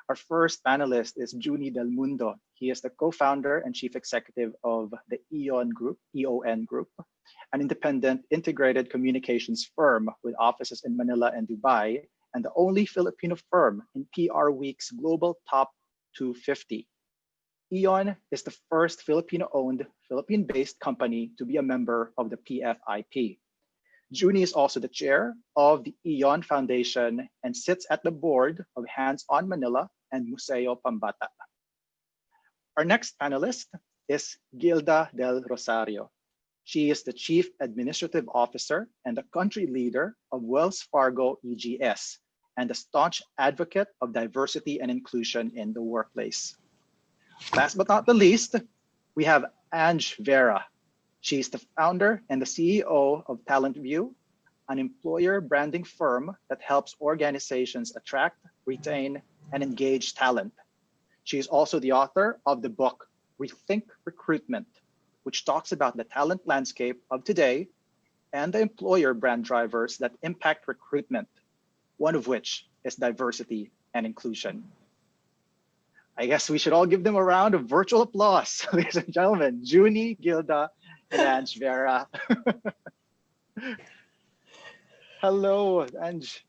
Our first panelist is Juni Del Mundo. He is the co-founder and chief executive of the EON Group, an independent integrated communications firm with offices in Manila and Dubai, and the only Filipino firm in PR Week's Global Top 250. EON is the first Filipino-owned, Philippine-based company to be a member of the PFIP. Juni is also the chair of the EON Foundation and sits at the board of Hands on Manila and Museo Pambata. Our next panelist is Gilda Del Rosario. She is the Chief Administrative Officer and the country leader of Wells Fargo EGS and a staunch advocate of diversity and inclusion in the workplace. Last but not the least, we have Ange Vera. She's the founder and the CEO of TalentView, an employer branding firm that helps organizations attract, retain, and engage talent. She is also the author of the book Rethink Recruitment, which talks about the talent landscape of today and the employer brand drivers that impact recruitment, one of which is diversity and inclusion. I guess we should all give them a round of virtual applause, ladies and gentlemen. Juni, Gilda, and Ange Vera. Hello, Ange,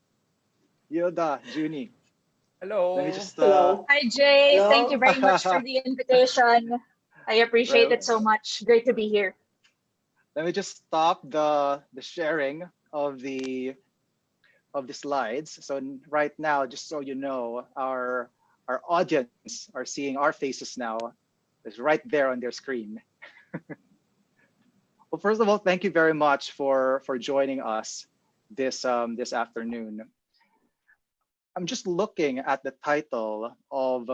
Gilda, Juni. Hello. Let me just, Hello. Hi, Jay. Hello. Thank you very much for the invitation. I appreciate Well, it so much. Great to be here. let me just stop the sharing of the slides. So right now, just so you know, our audience are seeing our faces now. It's right there on their screen. Well, first of all, thank you very much for joining us this afternoon. I'm just looking at the title of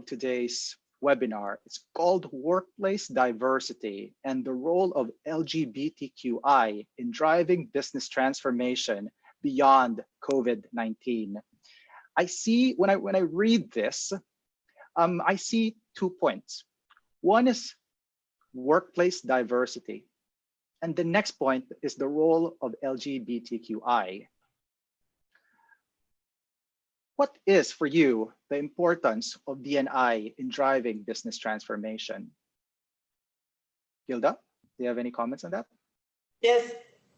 today's webinar. It's called Workplace Diversity and the Role of LGBTQI in Driving Business Transformation Beyond COVID-19. I see, when I read this, I see 2 points. One is workplace diversity, and the next point is the role of LGBTQI. What is, for you, the importance of D&I in driving business transformation? Gilda, do you have any comments on that? Yes.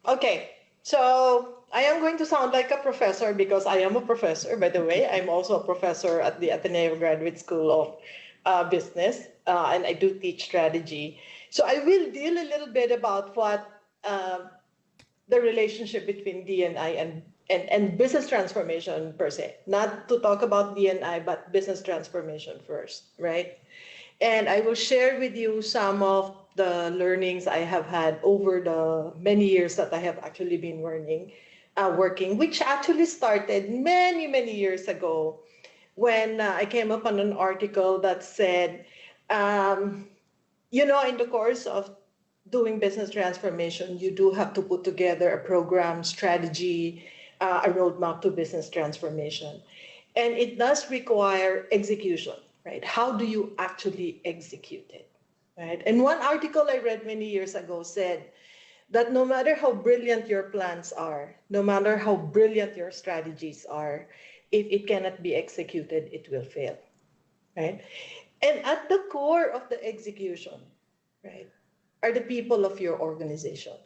Okay. So I am going to sound like a professor because I am a professor, by the way. I'm also a professor at the Ateneo Graduate School of Business, and I do teach strategy. So I will deal a little bit about what the relationship between D&I and business transformation per se. Not to talk about D&I, but business transformation first, right? And I will share with you some of the learnings I have had over the many years that I have actually been working, which actually started many, many years ago when I came upon an article that said, you know, in the course of doing business transformation, you do have to put together a program, strategy, a roadmap to business transformation. And it does require execution, right? How do you actually execute it, right? And one article I read many years ago said that no matter how brilliant your plans are, no matter how brilliant your strategies are, if it cannot be executed, it will fail, right? And at the core of the execution, right, are the people of your organization,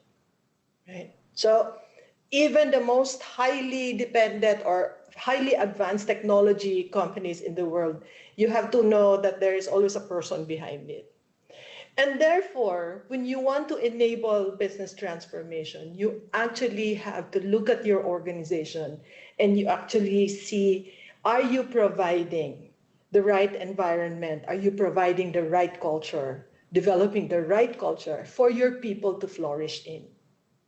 right? So even the most highly dependent or highly advanced technology companies in the world, you have to know that there is always a person behind it. And therefore, when you want to enable business transformation, you actually have to look at your organization and you actually see, are you providing the right environment? Are you providing the right culture, developing the right culture for your people to flourish in,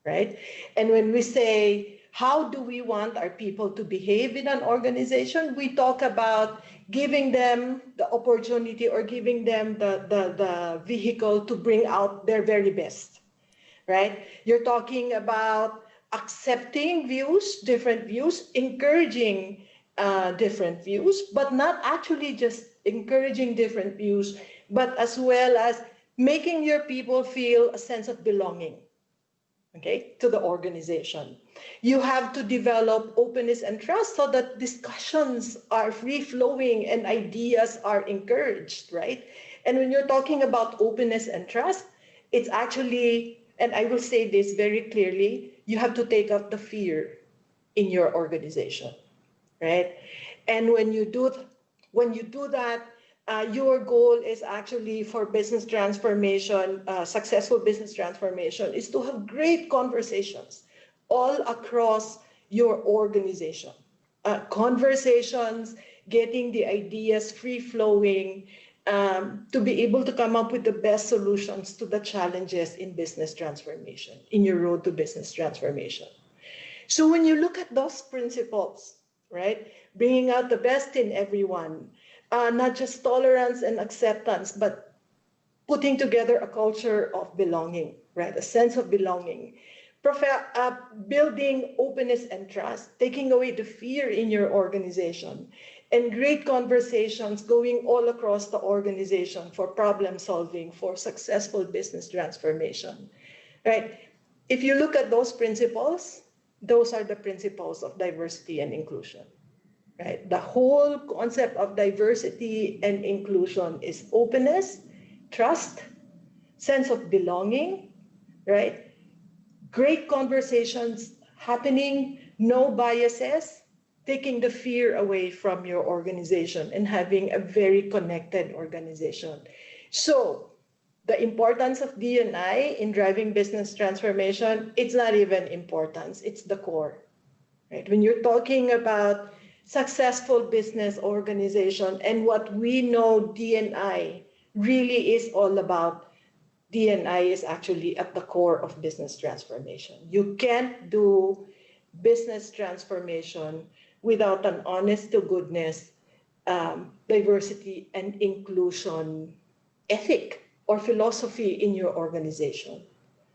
right? And when we say, how do we want our people to behave in an organization? We talk about giving them the opportunity or giving them the vehicle to bring out their very best, right? You're talking about accepting views, different views, encouraging different views, but not actually just encouraging different views, but as well as making your people feel a sense of belonging, okay, to the organization. You have to develop openness and trust so that discussions are free-flowing and ideas are encouraged, right? And when you're talking about openness and trust, it's actually, and I will say this very clearly, you have to take out the fear in your organization, right? And when you do that, your goal is actually for business transformation, successful business transformation, is to have great conversations all across your organization. Conversations, getting the ideas free flowing, to be able to come up with the best solutions to the challenges in business transformation, in your road to business transformation. So when you look at those principles, right, bringing out the best in everyone, not just tolerance and acceptance, but putting together a culture of belonging, right, a sense of belonging, building openness and trust, taking away the fear in your organization, and great conversations going all across the organization for problem solving, for successful business transformation, right? If you look at those principles, those are the principles of diversity and inclusion, right? The whole concept of diversity and inclusion is openness, trust, sense of belonging, right? Great conversations happening, no biases, taking the fear away from your organization and having a very connected organization. So the importance of D&I in driving business transformation, it's not even importance, it's the core, right? When you're talking about successful business organization and what we know D&I really is all about, D&I is actually at the core of business transformation. You can't do business transformation without an honest to goodness diversity and inclusion ethic or philosophy in your organization,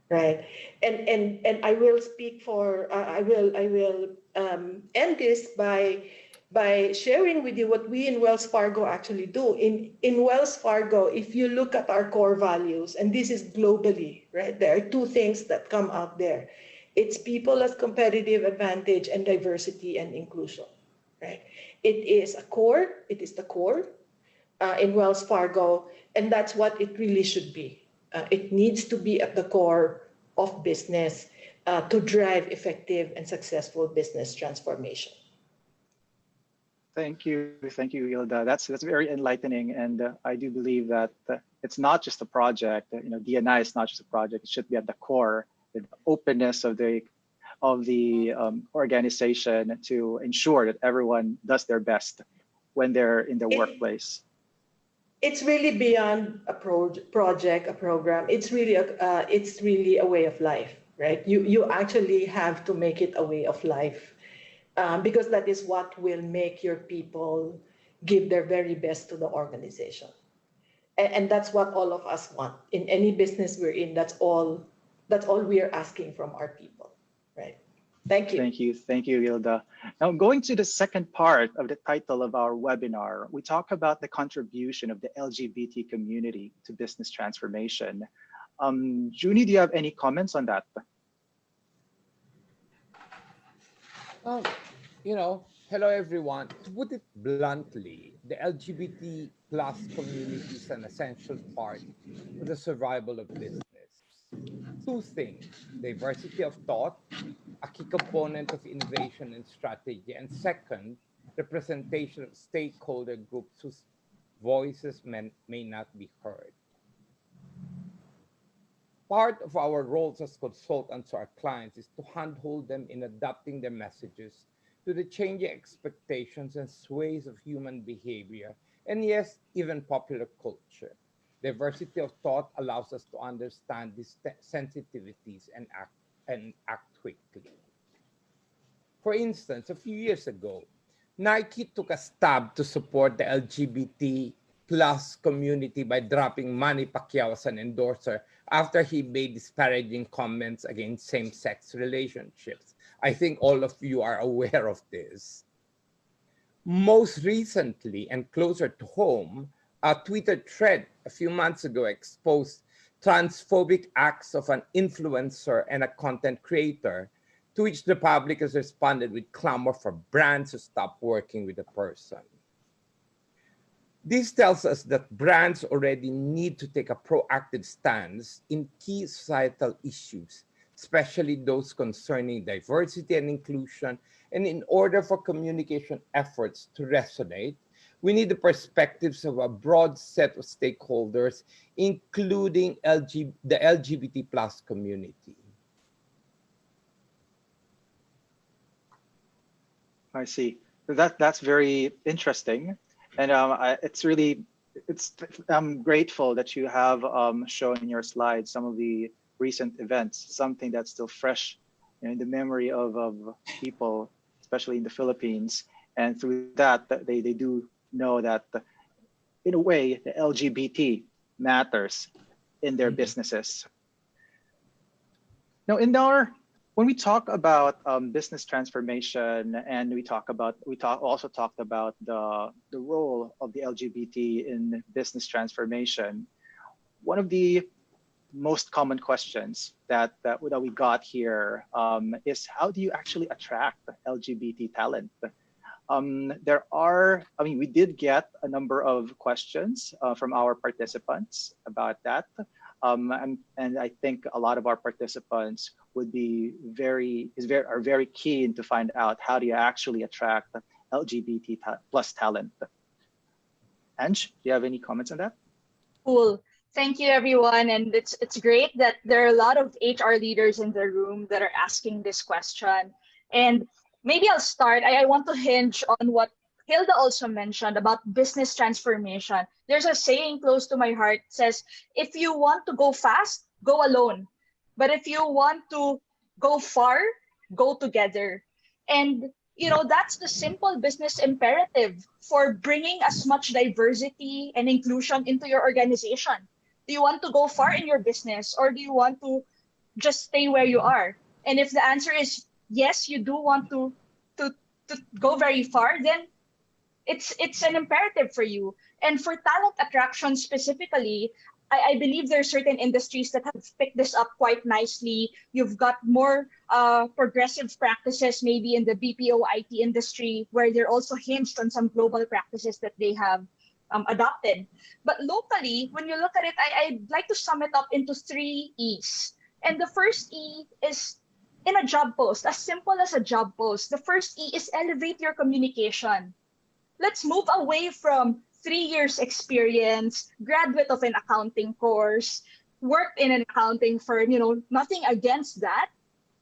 right? And I will speak for I will end this by sharing with you what we in Wells Fargo actually do. In Wells Fargo, if you look at our core values, and this is globally, right? There are two things that come out there. It's people as competitive advantage and diversity and inclusion, right? It is a core, it is the core in Wells Fargo, and that's what it really should be. It needs to be at the core of business to drive effective and successful business transformation. Thank you, Hilda. That's very enlightening, and I do believe that it's not just a project. D&I is not just a project. It should be at the core, the openness of the organization to ensure that everyone does their best when they're in their workplace. It's really beyond a project, a program. It's really a way of life, right? You actually have to make it a way of life. Because that is what will make your people give their very best to the organization. And that's what all of us want. In any business we're in, that's all we are asking from our people, right? Thank you. Thank you, Hilda. Now, going to the second part of the title of our webinar, we talk about the contribution of the LGBT community to business transformation. Junie, do you have any comments on that? Hello everyone. To put it bluntly, the LGBT plus community is an essential part of the survival of business. Two things: diversity of thought, a key component of innovation and strategy, and second, representation of stakeholder groups whose voices may not be heard. Part of our roles as consultants to our clients is to handhold them in adapting their messages to the changing expectations and sways of human behavior, and yes, even popular culture. Diversity of thought allows us to understand these sensitivities and act quickly. For instance, a few years ago, Nike took a stab to support the LGBT plus community by dropping Manny Pacquiao as an endorser after he made disparaging comments against same-sex relationships. I think all of you are aware of this. Most recently and closer to home, a Twitter thread a few months ago exposed transphobic acts of an influencer and a content creator, to which the public has responded with clamor for brands to stop working with the person. This tells us that brands already need to take a proactive stance in key societal issues, especially those concerning diversity and inclusion. And in order for communication efforts to resonate, we need the perspectives of a broad set of stakeholders, including the LGBT plus community. I see. That's very interesting, and I'm grateful that you have shown in your slides some of the recent events, something that's still fresh in the memory of people, especially in the Philippines, and through that they do know that in a way the LGBT matters in their businesses. Now, when we talk about business transformation, and also talked about the role of the LGBT in business transformation, one of the most common questions that we got here is, how do you actually attract LGBT talent? We did get a number of questions from our participants about that. And I think a lot of our participants would be are very keen to find out, how do you actually attract LGBT plus talent? Ange, do you have any comments on that? Cool. Thank you, everyone. And it's great that there are a lot of HR leaders in the room that are asking this question. And maybe I'll start. I want to hinge on what Hilda also mentioned about business transformation. There's a saying close to my heart, says, if you want to go fast, go alone. But if you want to go far, go together. And that's the simple business imperative for bringing as much diversity and inclusion into your organization. Do you want to go far in your business, or do you want to just stay where you are? And if the answer is yes, you do want to go very far, then it's an imperative for you. And for talent attraction specifically, I believe there are certain industries that have picked this up quite nicely. You've got more progressive practices, maybe in the BPO IT industry, where they're also hinged on some global practices that they have adopted. But locally, when you look at it, I'd like to sum it up into 3 E's. And the first E is in a job post, as simple as a job post. The first E is elevate your communication. Let's move away from 3 years experience, graduate of an accounting course, worked in an accounting firm, nothing against that.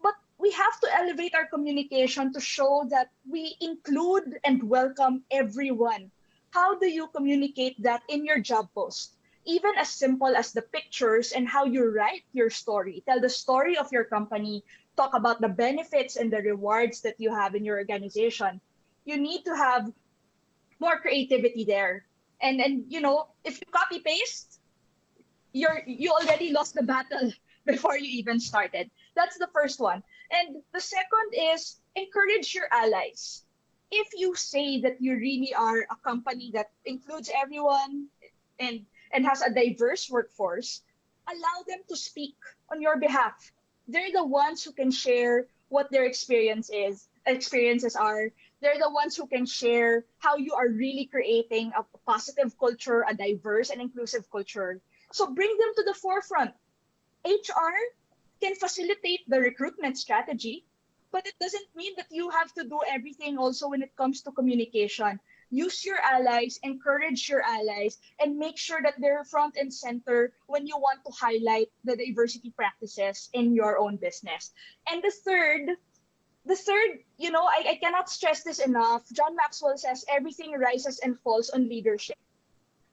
But we have to elevate our communication to show that we include and welcome everyone. How do you communicate that in your job post? Even as simple as the pictures and how you write your story. Tell the story of your company, talk about the benefits and the rewards that you have in your organization. You need to have more creativity there. And if you copy paste, you already lost the battle before you even started. That's the first one. And the second is encourage your allies. If you say that you really are a company that includes everyone and has a diverse workforce, allow them to speak on your behalf. They're the ones who can share what their experiences are. They're the ones who can share how you are really creating a positive culture, a diverse and inclusive culture. So bring them to the forefront. HR can facilitate the recruitment strategy, but it doesn't mean that you have to do everything also when it comes to communication. Use your allies, encourage your allies, and make sure that they're front and center when you want to highlight the diversity practices in your own business. And the third, I cannot stress this enough. John Maxwell says everything rises and falls on leadership.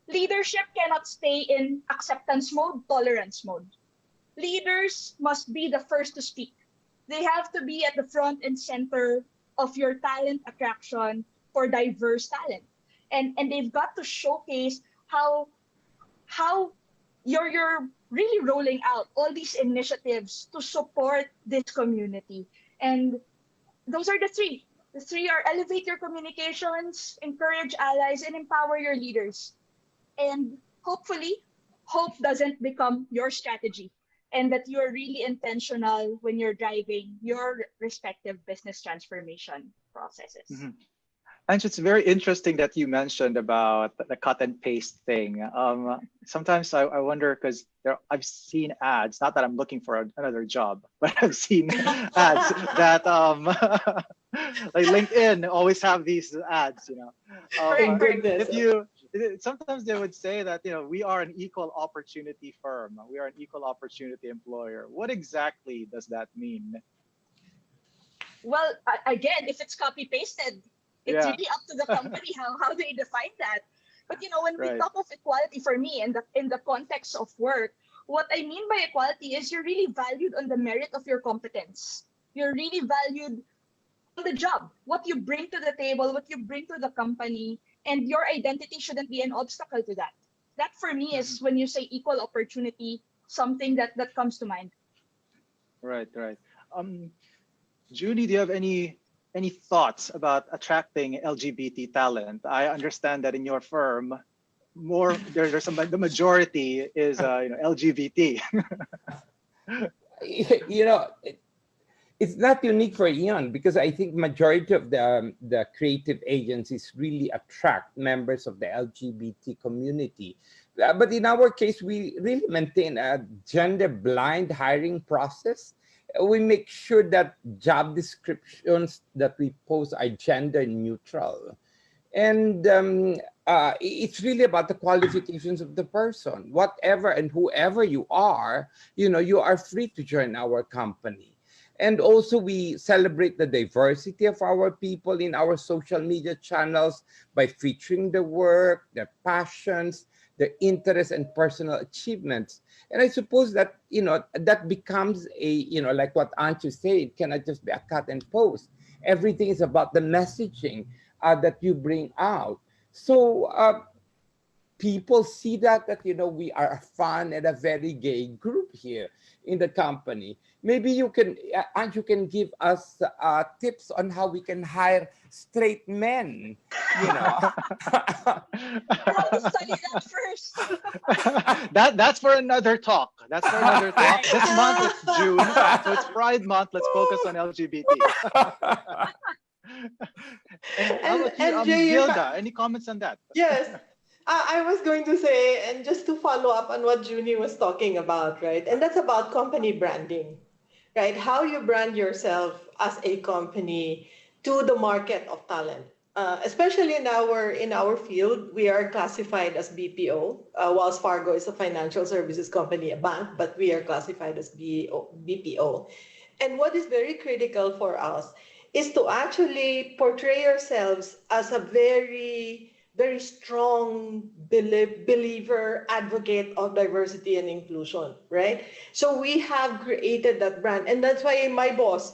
Leadership cannot stay in acceptance mode, tolerance mode. Leaders must be the first to speak. They have to be at the front and center of your talent attraction for diverse talent. And they've got to showcase how you're really rolling out all these initiatives to support this community. And those are the 3. The 3 are elevate your communications, encourage allies, and empower your leaders. And hopefully, hope doesn't become your strategy, and that you're really intentional when you're driving your respective business transformation processes. Mhm. And it's very interesting that you mentioned about the cut and paste thing. Sometimes I wonder because I've seen ads, not that I'm looking for another job, but I've seen ads that like LinkedIn always have these ads, you know. Thank goodness. If you sometimes they would say that, you know, we are an equal opportunity firm, we are an equal opportunity employer. What exactly does that mean? Well, again, if it's copy pasted, it's Yeah. really up to the company how they define that. But you know, when we Right. talk of equality, for me, in the context of work, what I mean by equality is you're really valued on the merit of your competence. You're really valued on the job, what you bring to the table, what you bring to the company, and your identity shouldn't be an obstacle to that. That for me Mhm. is when you say equal opportunity, something that comes to mind. Right, right. Judy, do you have any thoughts about attracting LGBT talent? I understand that in your firm, there's the majority is you know, LGBT. You know, it's not unique for Eon because I think majority of the creative agencies really attract members of the LGBT community. But in our case, we really maintain a gender blind hiring process. We make sure that job descriptions that we post are gender neutral. And it's really about the qualifications of the person. Whatever and whoever you are, you know, you are free to join our company. And also, we celebrate the diversity of our people in our social media channels by featuring the work, their passions, their interests, and personal achievements. And I suppose that, you know, that becomes a, you know, like what Anchu said, it cannot just be a cut and post. Everything is about the messaging that you bring out. So people see that you know, we are a fun and a very gay group here in the company. Maybe you can and you can give us tips on how we can hire straight men, you know. I have to study that first. That's for another talk. That's for another talk. Right. This month it's June, so it's Pride Month. Let's focus on LGBT. And how about you, And Jay, Gilda? Any comments on that? yes, I was going to say, and just to follow up on what Junie was talking about, right? And that's about company branding, right? How you brand yourself as a company to the market of talent. Especially in our field, we are classified as BPO. Wells Fargo is a financial services company, a bank, but we are classified as BPO. And what is very critical for us is to actually portray ourselves as a very, very strong believer, advocate of diversity and inclusion, right? So we have created that brand. And that's why my boss,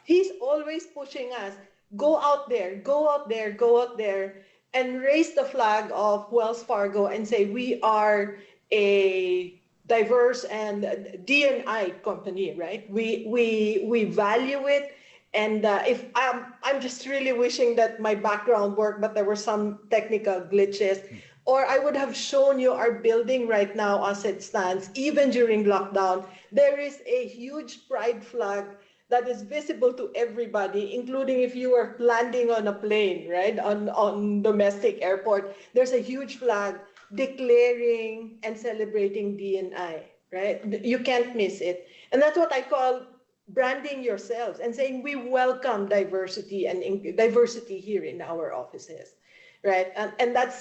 he's always pushing us, go out there, go out there, go out there, and raise the flag of Wells Fargo and say, we are a diverse and D&I company, right? We value it. And if I'm just really wishing that my background worked, but there were some technical glitches, or I would have shown you our building right now as it stands, even during lockdown. There is a huge pride flag that is visible to everybody, including if you are landing on a plane, right, on domestic airport. There's a huge flag declaring and celebrating D&I, right? You can't miss it. And that's what I call branding yourselves and saying we welcome diversity and diversity here in our offices, right? And that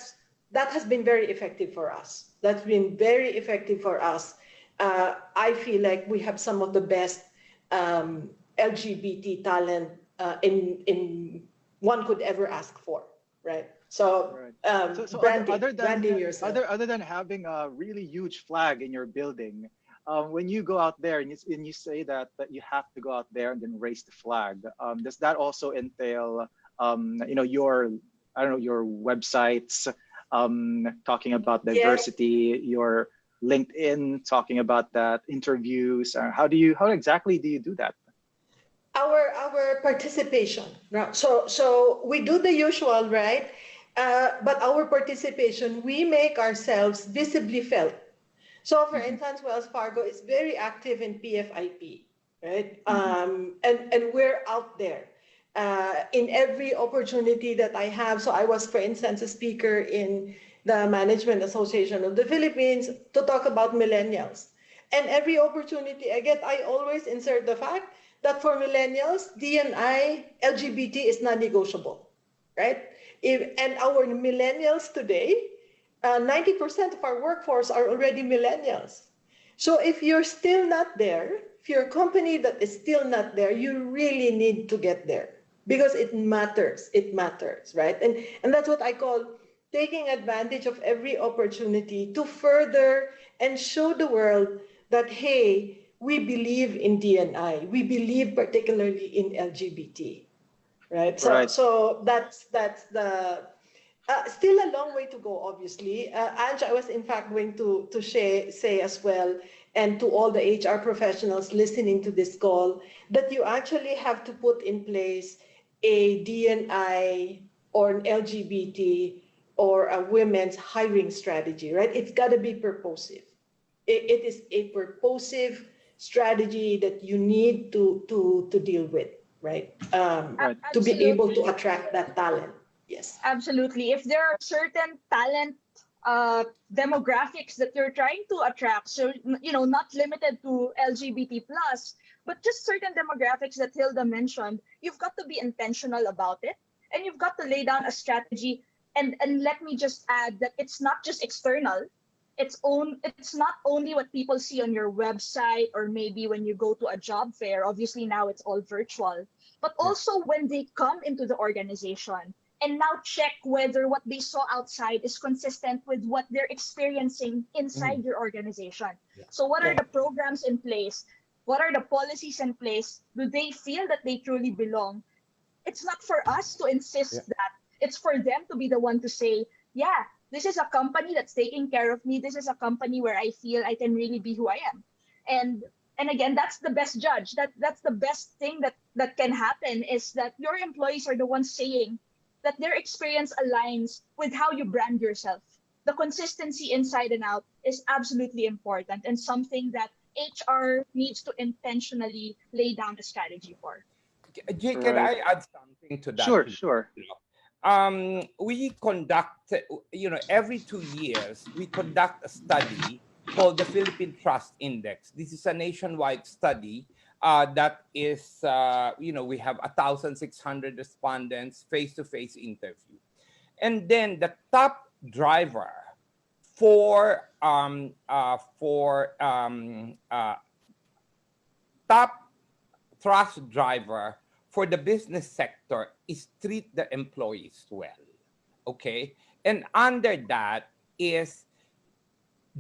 has been very effective for us. That's been very effective for us. I feel like we have some of the best LGBT talent in one could ever ask for, right? So, Right. branding yourself. Other than having a really huge flag in your building, when you go out there and you say that you have to go out there and then raise the flag, does that also entail, you know, your, I don't know, your websites talking about diversity, Yes. your LinkedIn talking about that, interviews? How exactly do you do that? Our participation. So we do the usual, right? but our participation, we make ourselves visibly felt. So, for instance, Wells Fargo is very active in PFIP, right? And we're out there in every opportunity that I have. So, I was, for instance, a speaker in the Management Association of the Philippines to talk about millennials. And every opportunity I get, I always insert the fact that for millennials, D&I, LGBT is non-negotiable, right? And our millennials today, 90% of our workforce are already millennials. So if you're still not there, if you're a company that is still not there, you really need to get there because it matters. It matters, right? And that's what I call taking advantage of every opportunity to further and show the world that, hey, we believe in D&I. We believe particularly in LGBT, right? So that's the still a long way to go, obviously. Ange, I was in fact going to say as well, and to all the HR professionals listening to this call, that you actually have to put in place a D&I or an LGBT or a women's hiring strategy, right? It's got to be purposive. It is a purposive strategy that you need to deal with, right? To be able to attract that talent. Yes. Absolutely. If there are certain talent demographics that you're trying to attract, so not limited to LGBT plus, but just certain demographics that Hilda mentioned, you've got to be intentional about it, and you've got to lay down a strategy. And let me just add that it's not just external. It's not only what people see on your website or maybe when you go to a job fair. Obviously now it's all virtual, but also when they come into the organization and now check whether what they saw outside is consistent with what they're experiencing inside your organization. So what are the programs in place? What are the policies in place? Do they feel that they truly belong? It's not for us to insist that. It's for them to be the one to say, yeah, this is a company that's taking care of me. This is a company where I feel I can really be who I am. And again, that's the best judge. That's the best thing that can happen, is that your employees are the ones saying that their experience aligns with how you brand yourself. The consistency inside and out is absolutely important and something that HR needs to intentionally lay down a strategy for. Jay, can I add something to that? Sure. We conduct, every 2 years, we conduct a study called the Philippine Trust Index. This is a nationwide study that is, we have 1,600 respondents, face-to-face interview. And then the top driver for top trust driver for the business sector is treat the employees well, okay? And under that is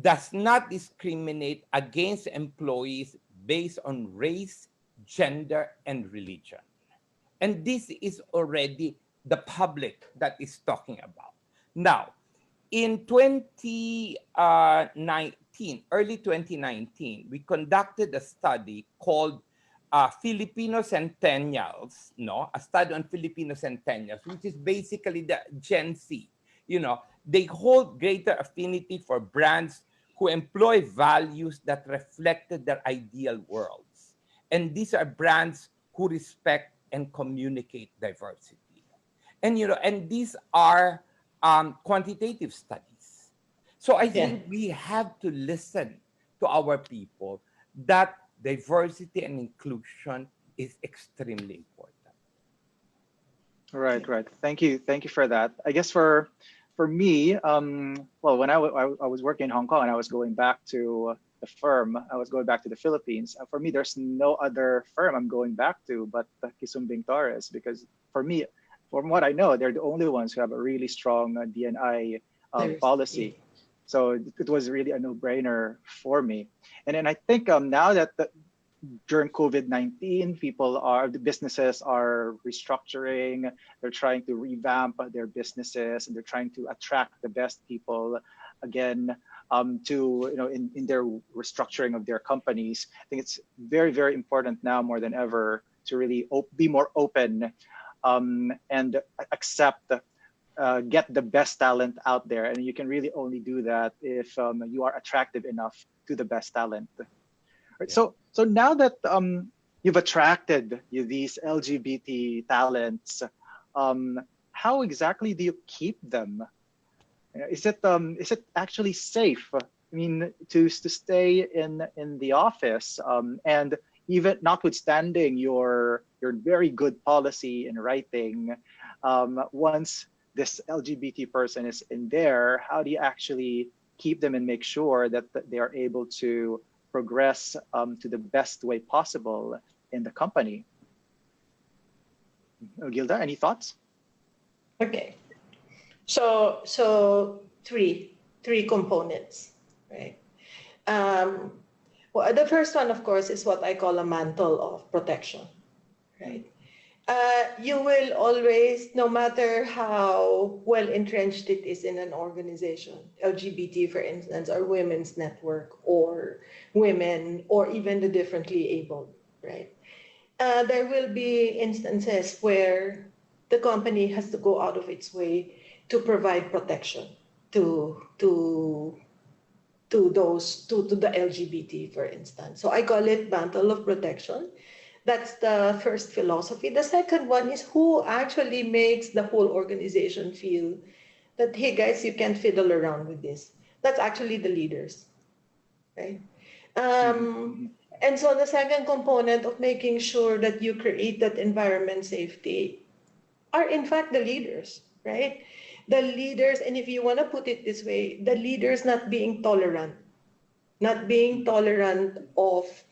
does not discriminate against employees based on race, gender, and religion. And this is already the public that is talking about. Now, in 2019, early 2019, we conducted a study called Filipino Centennials, a study on Filipino Centennials, which is basically the Gen Z. They hold greater affinity for brands who employ values that reflected their ideal worlds. And these are brands who respect and communicate diversity. And, and these are quantitative studies. So I think we have to listen to our people that diversity and inclusion is extremely important. Right. Thank you for that. I guess for me, well, when I was working in Hong Kong and I was going back to the firm, I was going back to the Philippines. For me, there's no other firm I'm going back to but Kisumbing Torres, because for me, from what I know, they're the only ones who have a really strong D&I policy. So it was really a no-brainer for me. And then I think now that during COVID-19, the businesses are restructuring, they're trying to revamp their businesses, and they're trying to attract the best people again in their restructuring of their companies. I think it's very, very important now more than ever to really be more open and accept get the best talent out there, and you can really only do that if you are attractive enough to the best talent. Right? Yeah. So now that you've attracted these LGBT talents, how exactly do you keep them? Is it actually safe? I mean, to stay in the office, and even notwithstanding your very good policy in writing, once this LGBT person is in there, how do you actually keep them and make sure that they are able to progress to the best way possible in the company? Gilda, any thoughts? Okay. So three components, right? Well, the first one, of course, is what I call a mantle of protection, right? You will always, no matter how well entrenched it is in an organization, LGBT, for instance, or women's network, or women, or even the differently abled, right? There will be instances where the company has to go out of its way to provide protection to the LGBT, for instance. So I call it mantle of protection. That's the first philosophy. The second one is who actually makes the whole organization feel that, hey guys, you can't fiddle around with this. That's actually the leaders, right? And so the second component of making sure that you create that environment safety are in fact the leaders, right? The leaders, and if you want to put it this way, the leaders not being tolerant of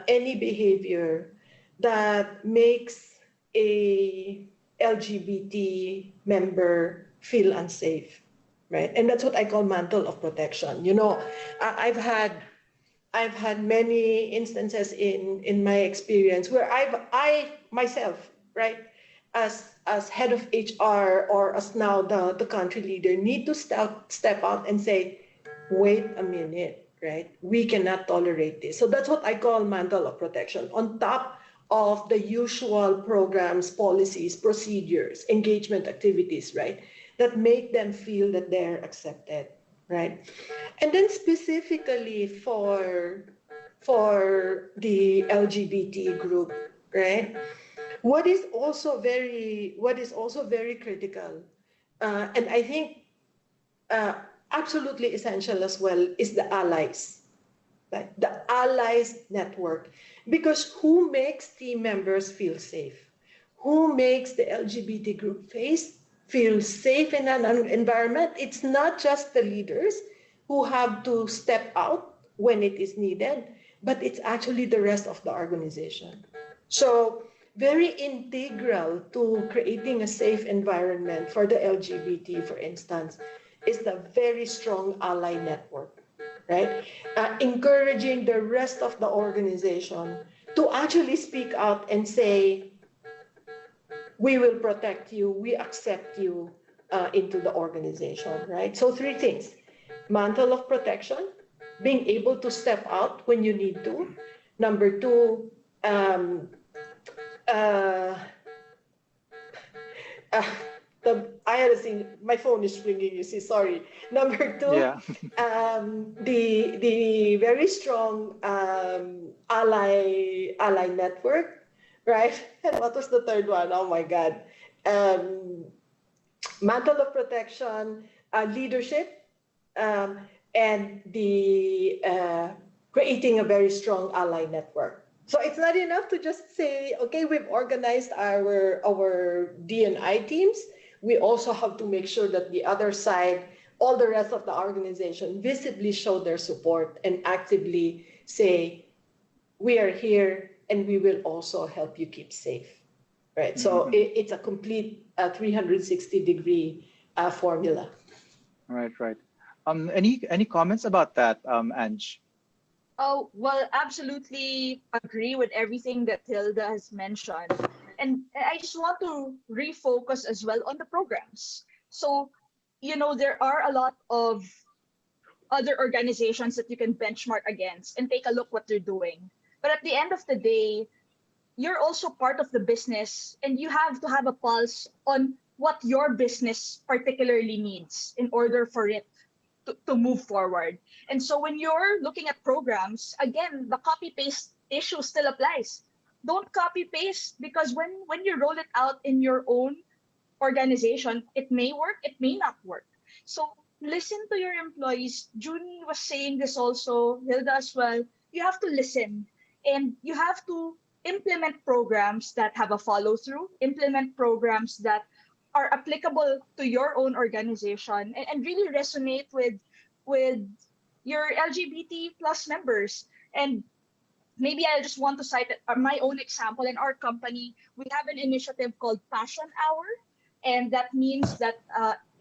any behavior that makes a LGBT member feel unsafe, right? And that's what I call mantle of protection. You know, I've had many instances in my experience where I myself, right, as head of HR or as now the country leader, need to step out and say, wait a minute, right? We cannot tolerate this. So that's what I call mantle of protection. On top of the usual programs, policies, procedures, engagement activities, right, that make them feel that they're accepted, right? And then specifically for the LGBT group, right? What is also very critical, and I think absolutely essential as well, is the allies, right? The allies network, because who makes team members feel safe? Who makes the LGBT group feel safe in an environment? It's not just the leaders who have to step out when it is needed, but it's actually the rest of the organization. So very integral to creating a safe environment for the LGBT, for instance, is the very strong ally network, right? Encouraging the rest of the organization to actually speak out and say, we will protect you, we accept you into the organization, right? So three things: mantle of protection, being able to step out when you need to. Number two, I had to sing. My phone is ringing. You see, sorry. Number two, Yeah. the very strong ally network, right? And what was the third one? Oh my God, mantle of protection, leadership, and the creating a very strong ally network. So it's not enough to just say, okay, we've organized our D&I teams. We also have to make sure that the other side, all the rest of the organization, visibly show their support and actively say, we are here and we will also help you keep safe, right? So it's a complete 360-degree formula. Right. Any comments about that, Ange? Oh, well, absolutely agree with everything that Hilda has mentioned. And I just want to refocus as well on the programs. So, there are a lot of other organizations that you can benchmark against and take a look what they're doing. But at the end of the day, you're also part of the business and you have to have a pulse on what your business particularly needs in order for it to move forward. And so when you're looking at programs, again, the copy paste issue still applies. Don't copy paste, because when you roll it out in your own organization, it may work, it may not work. So listen to your employees. June was saying this also, Hilda as well. You have to listen, and you have to implement programs that have a follow through, implement programs that are applicable to your own organization, and really resonate with your LGBT plus members. And maybe I just want to cite my own example. In our company, we have an initiative called Passion Hour, and that means that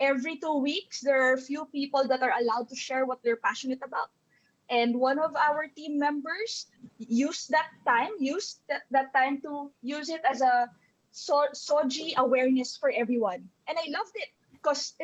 every 2 weeks there are a few people that are allowed to share what they're passionate about. And one of our team members used that time to use it as a soji awareness for everyone. And I loved it because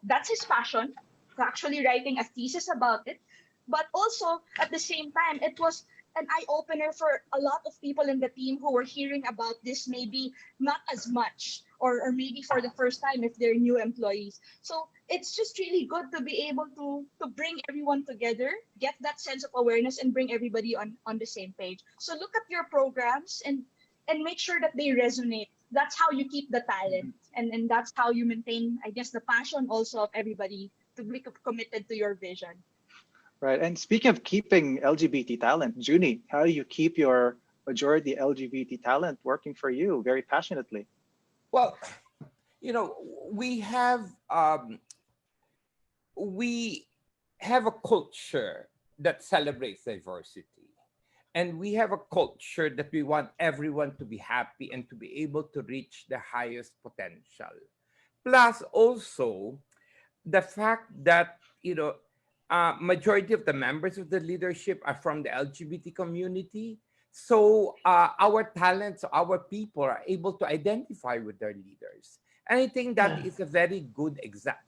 that's his passion, actually writing a thesis about it. But also at the same time, it was an eye opener for a lot of people in the team who were hearing about this, maybe not as much, or maybe for the first time if they're new employees. So it's just really good to be able to bring everyone together, get that sense of awareness, and bring everybody on the same page. So look at your programs and make sure that they resonate. That's how you keep the talent, and that's how you maintain, I guess, the passion also of everybody to be committed to your vision. Right. And speaking of keeping LGBT talent, Junie, how do you keep your majority LGBT talent working for you very passionately? Well, we have a culture that celebrates diversity, and we have a culture that we want everyone to be happy and to be able to reach the highest potential. Plus, also the fact that majority of the members of the leadership are from the LGBT community. So our talents, our people are able to identify with their leaders. And I think that is a very good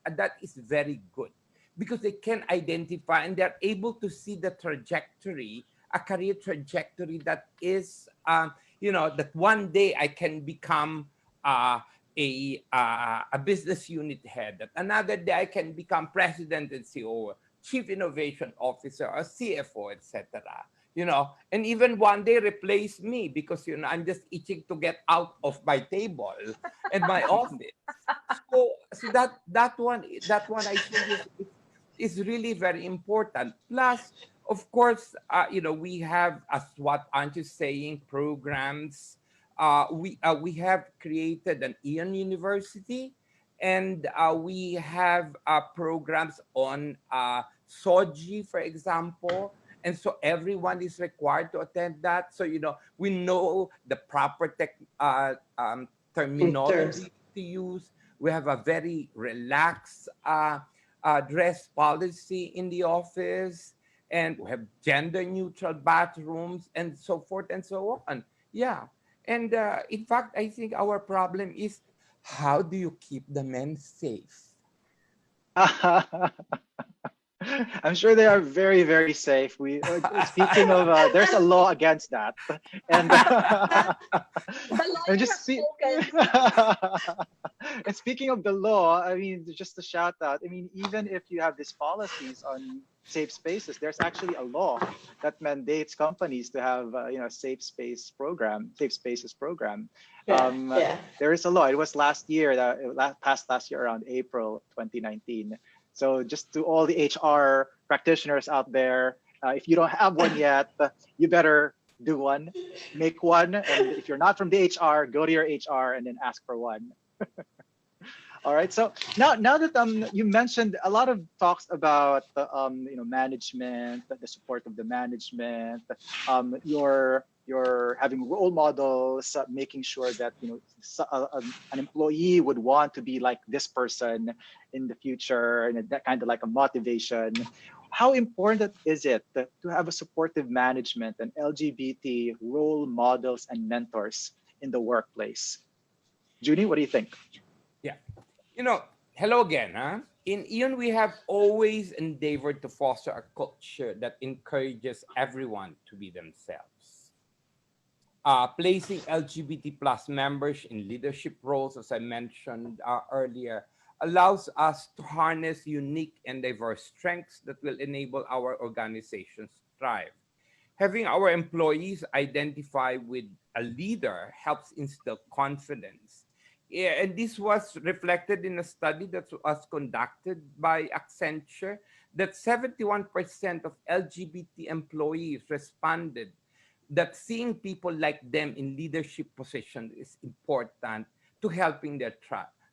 that is very good, because they can identify and they're able to see the trajectory, a career trajectory that is, that one day I can become a business unit head, that another day I can become president and CEO, chief innovation officer, or CFO, etc. And even one day replace me, because I'm just itching to get out of my table and my office. So that one I think is really very important. Plus, of course, we have, as what Ange is saying, programs. We have created an Ian University, and we have programs on SOGI, for example. And so everyone is required to attend that. So, we know the proper terminology to use. We have a very relaxed dress policy in the office, and we have gender neutral bathrooms, and so forth and so on. Yeah. And in fact, I think our problem is, how do you keep the men safe? I'm sure they are very, very safe. Speaking of, there's a law against that, and and just and speaking of the law, I mean, just a shout out. I mean, even if you have these policies on safe spaces, there's actually a law that mandates companies to have safe spaces program. There is a law. It was last year, passed last year around April 2019. So just to all the HR practitioners out there, if you don't have one yet, you better do one, make one. And if you're not from the HR, go to your HR and then ask for one. All right. So now that you mentioned a lot of talks about management, the support of the management, you're having role models, making sure that an employee would want to be like this person in the future, and that kind of like a motivation. How important is it to have a supportive management and LGBT role models and mentors in the workplace? Junie, what do you think? Yeah. Hello again. In Ian, we have always endeavored to foster a culture that encourages everyone to be themselves. Placing LGBT plus members in leadership roles, as I mentioned earlier, allows us to harness unique and diverse strengths that will enable our organizations to thrive. Having our employees identify with a leader helps instill confidence. Yeah, and this was reflected in a study that was conducted by Accenture that 71% of LGBT employees responded that seeing people like them in leadership positions is important to helping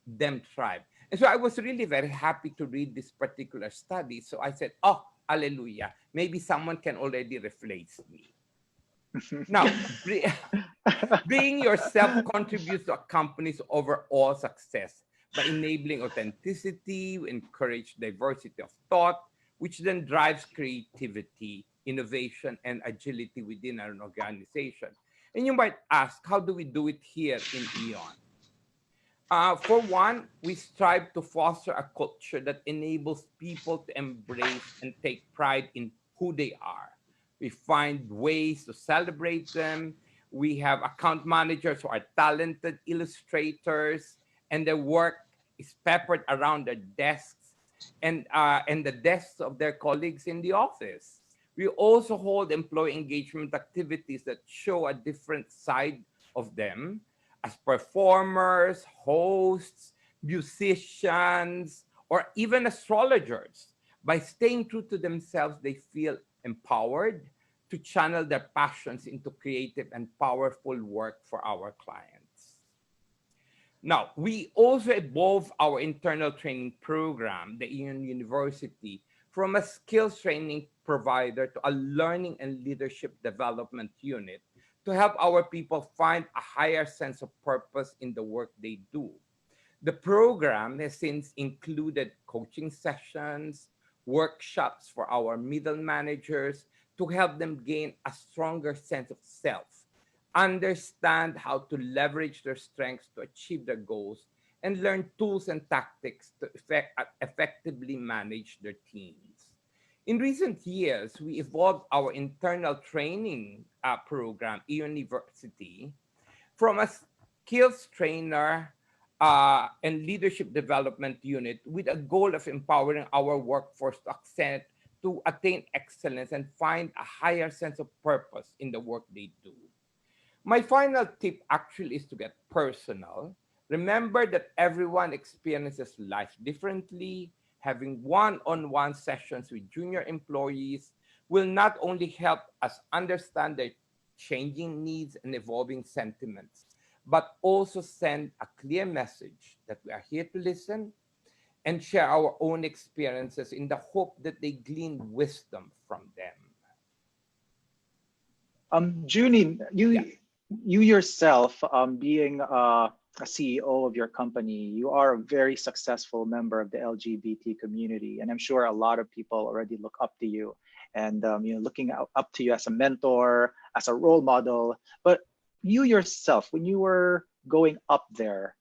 them thrive. And so I was really very happy to read this particular study. So I said, oh, hallelujah, maybe someone can already replace me. Now, being yourself contributes to a company's overall success by enabling authenticity, encourage diversity of thought, which then drives creativity, innovation, and agility within an organization. And you might ask, how do we do it here in Eon? For one, we strive to foster a culture that enables people to embrace and take pride in who they are. We find ways to celebrate them. We have account managers who are talented illustrators, and their work is peppered around their desks and the desks of their colleagues in the office. We also hold employee engagement activities that show a different side of them as performers, hosts, musicians, or even astrologers. By staying true to themselves, they feel empowered to channel their passions into creative and powerful work for our clients. Now, we also evolve our internal training program, the Ian University, from a skills training provider to a learning and leadership development unit to help our people find a higher sense of purpose in the work they do. The program has since included coaching sessions, workshops for our middle managers to help them gain a stronger sense of self, understand how to leverage their strengths to achieve their goals, and learn tools and tactics to effectively manage their teams. In recent years, we evolved our internal training program, University, from a skills trainer and leadership development unit with a goal of empowering our workforce to attain excellence and find a higher sense of purpose in the work they do. My final tip actually is to get personal. Remember that everyone experiences life differently. Having one-on-one sessions with junior employees will not only help us understand their changing needs and evolving sentiments, but also send a clear message that we are here to listen and share our own experiences in the hope that they glean wisdom from them. Junie, Yeah. you yourself, being a CEO of your company, you are a very successful member of the LGBT community, and I'm sure a lot of people already look up to you, and looking up to you as a mentor, as a role model. But you yourself, when you were going up there,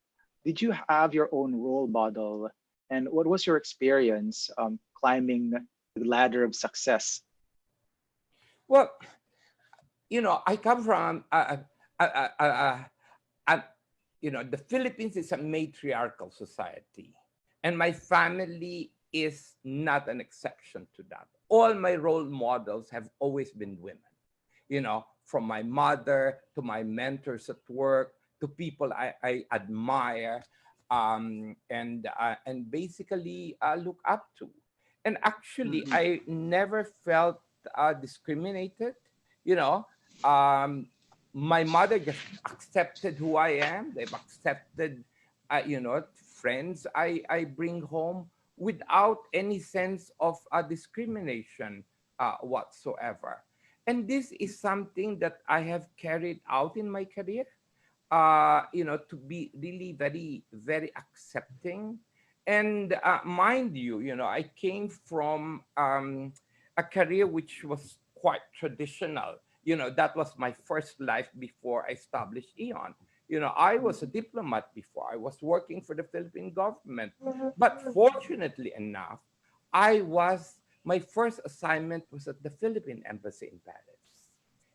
did you have your own role model, and what was your experience climbing the ladder of success? Well, I come from a the Philippines is a matriarchal society, and my family is not an exception to that. All my role models have always been women, from my mother to my mentors at work to people I admire and basically look up to. And actually, Mhm. I never felt discriminated. You know, um, my mother just accepted who I am. They've accepted, friends I bring home without any sense of discrimination whatsoever. And this is something that I have carried out in my career, to be really very, very accepting. And mind you, I came from a career which was quite traditional. That was my first life before I established Eon. I was a diplomat before. I was working for the Philippine government. But fortunately enough, my first assignment was at the Philippine Embassy in Paris.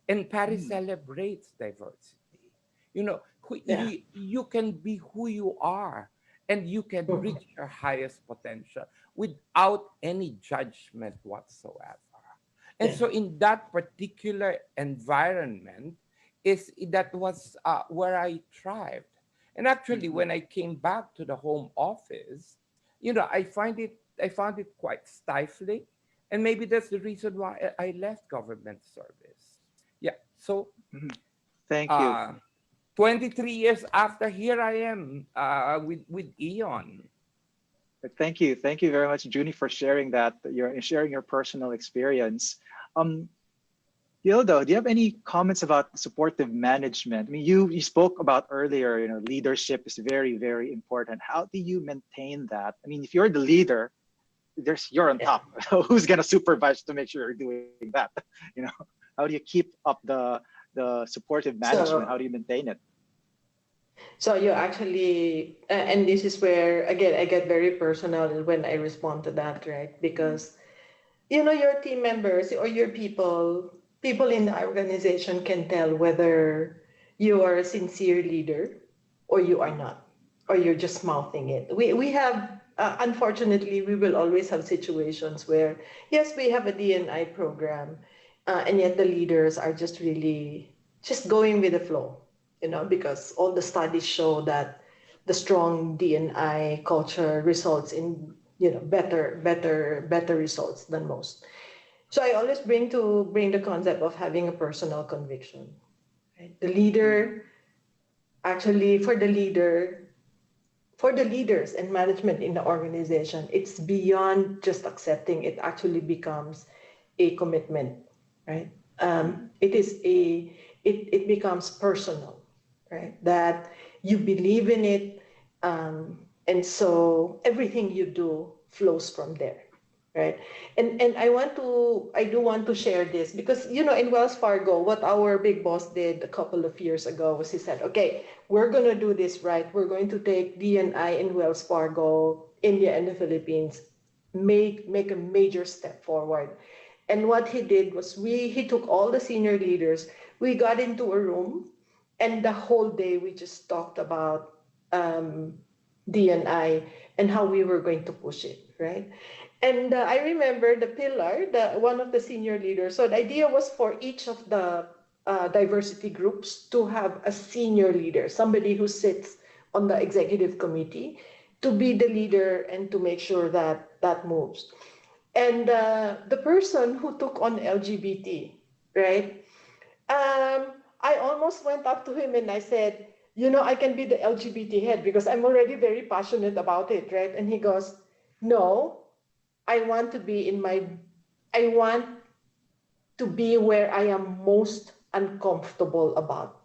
And Paris celebrates diversity. You know, Yeah. you can be who you are, and you can Mhm. reach your highest potential without any judgment whatsoever. And Yeah. so in that particular environment is that was where I thrived. And actually Mhm. when I came back to the home office, you know, I found it quite stifling, and maybe that's the reason why I left government service. Yeah. So Mhm. Thank you. uh 23 years after, here I am with Eon. Thank you. Thank you very much, Junie, for sharing that. You're sharing your personal experience. Um, Gildo, do you have any comments about supportive management? I mean, you spoke about earlier, leadership is very, very important. How do you maintain that? I mean, if you're the leader, you're on Yeah. top. So who's gonna supervise to make sure you're doing that? You know, how do you keep up the supportive management? How do So you maintain it? So you actually, and this is where again I get very personal when I respond to that, right? Mhm. Because your team members or your people in the organization can tell whether you are a sincere leader or you are Mhm. not, or you're just mouthing it. We have, unfortunately, we will always have situations where yes, we have a DNI program, and yet the leaders are just really just going with the flow, because all the studies show that the strong DNI culture results in better results than most. So I always bring the concept of having a personal conviction. Right? The Mhm. leader actually for the leaders and management in the organization, it's beyond just accepting. It actually becomes a commitment, right? Mhm. It becomes personal, right? That you believe in it, and so everything you do flows from there, right? And I do want to share this because in Wells Fargo, what our big boss did a couple of years ago was he said, okay, we're gonna do this right. We're going to take DNI in Wells Fargo, India, and the Philippines, make a major step forward. And what he did was he took all the senior leaders, we got into a room, and the whole day we just talked about um, DNI and how we were going to push it, right? And I remember the pillar, the one of the senior leaders. So the idea was for each of the diversity groups to have a senior leader, somebody who sits on the executive committee, to be the leader and to make sure that that moves. And the person who took on LGBT, right? I almost went up to him and I said, I can be the LGBT head because I'm already very passionate about it, right? And he goes, no, I want to be I want to be where I am most uncomfortable about,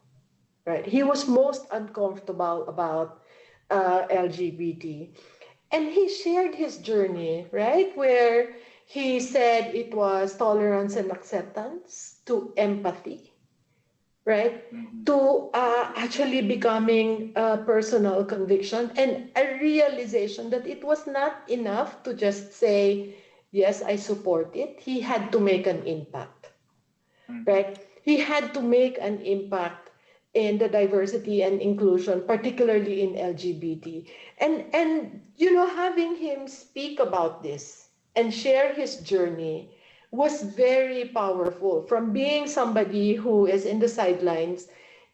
right? He was most uncomfortable about LGBT. And he shared his journey, right? Where he said it was tolerance and acceptance to empathy, right? Mhm. To actually becoming a personal conviction and a realization that it was not enough to just say, yes, I support it. He had to make an impact, Mhm. right? He had to make an impact in the diversity and inclusion, particularly in LGBT. And having him speak about this and share his journey was very powerful. From being somebody who is in the sidelines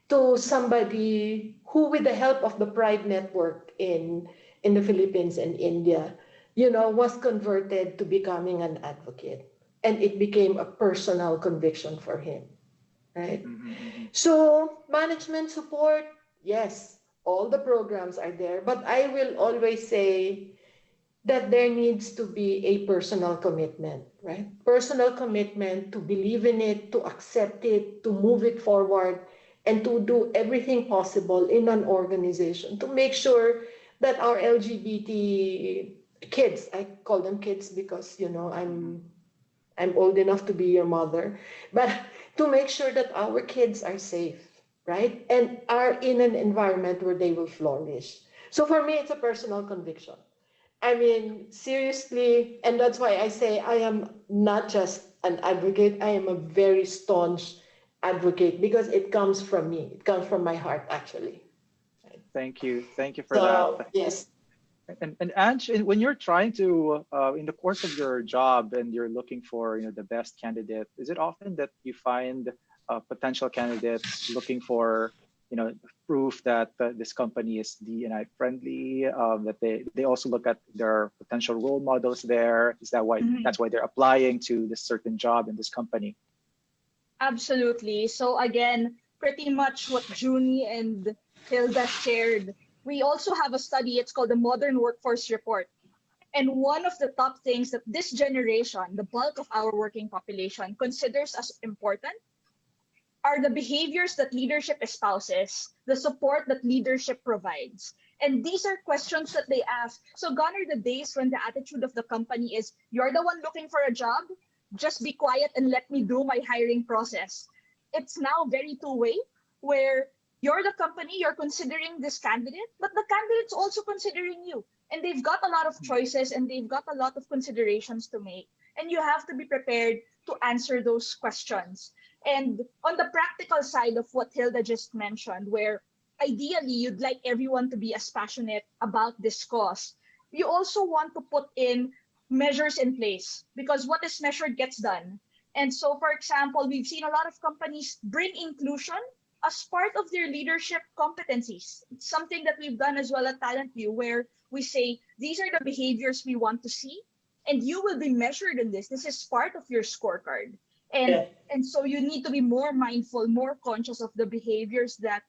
to somebody who, with the help of the Pride Network in the Philippines and India, was converted to becoming an advocate. And it became a personal conviction for him, right? Mhm. Mhm. So, management support, yes, all the programs are there, but I will always say that there needs to be a personal commitment, right? Personal commitment to believe in it, to accept it, to move it forward, and to do everything possible in an organization to make sure that our LGBT kids, I call them kids because Mhm. I'm old enough to be your mother, but to make sure that our kids are safe, right? And are in an environment where they will flourish. So for me, it's a personal conviction. I mean, seriously, and that's why I say I am not just an advocate, I am a very staunch advocate because it comes from me. It comes from my heart, actually. Thank you. Thank you for So, that. yes. And Ange, when you're trying to, in the course of your job and you're looking for, the best candidate, is it often that you find potential candidates looking for, proof that this company is D&I friendly, that they also look at their potential role models there? Is that why that's why they're applying to this certain job in this company? Absolutely. So again, pretty much what Junie and Hilda shared. We also have a study, it's called the Modern Workforce Report. And one of the top things that this generation, the bulk of our working population, considers as important are the behaviors that leadership espouses, the support that leadership provides. And these are questions that they ask. So gone are the days when the attitude of the company is, you're the one looking for a job, just be quiet and let me do my hiring process. It's now very two-way, where you're the company, you're considering this candidate, but the candidate's also considering you. And they've got a lot of choices and they've got a lot of considerations to make. And you have to be prepared to answer those questions. And on the practical side of what Hilda just mentioned, where ideally you'd like everyone to be as passionate about this cause, you also want to put in measures in place because what is measured gets done. And so, for example, we've seen a lot of companies bring inclusion as part of their leadership competencies. It's something that we've done as well at TalentView, where we say, these are the behaviors we want to see, and you will be measured in this. This is part of your scorecard. And so you need to be more mindful, more conscious of the behaviors that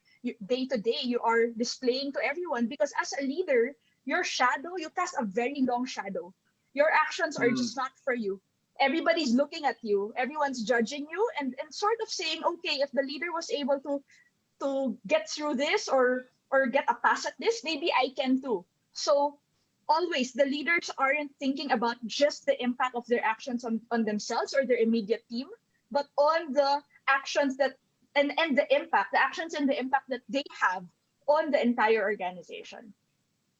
day to day you are displaying to everyone. Because as a leader, your shadow, you cast a very long shadow. Your actions are just not for you. Everybody's looking at you. Everyone's judging you and sort of saying, okay, if the leader was able to get through this or get a pass at this, maybe I can too. So always the leaders aren't thinking about just the impact of their actions on themselves or their immediate team, but on the actions that and the impact, the actions and the impact that they have on the entire organization.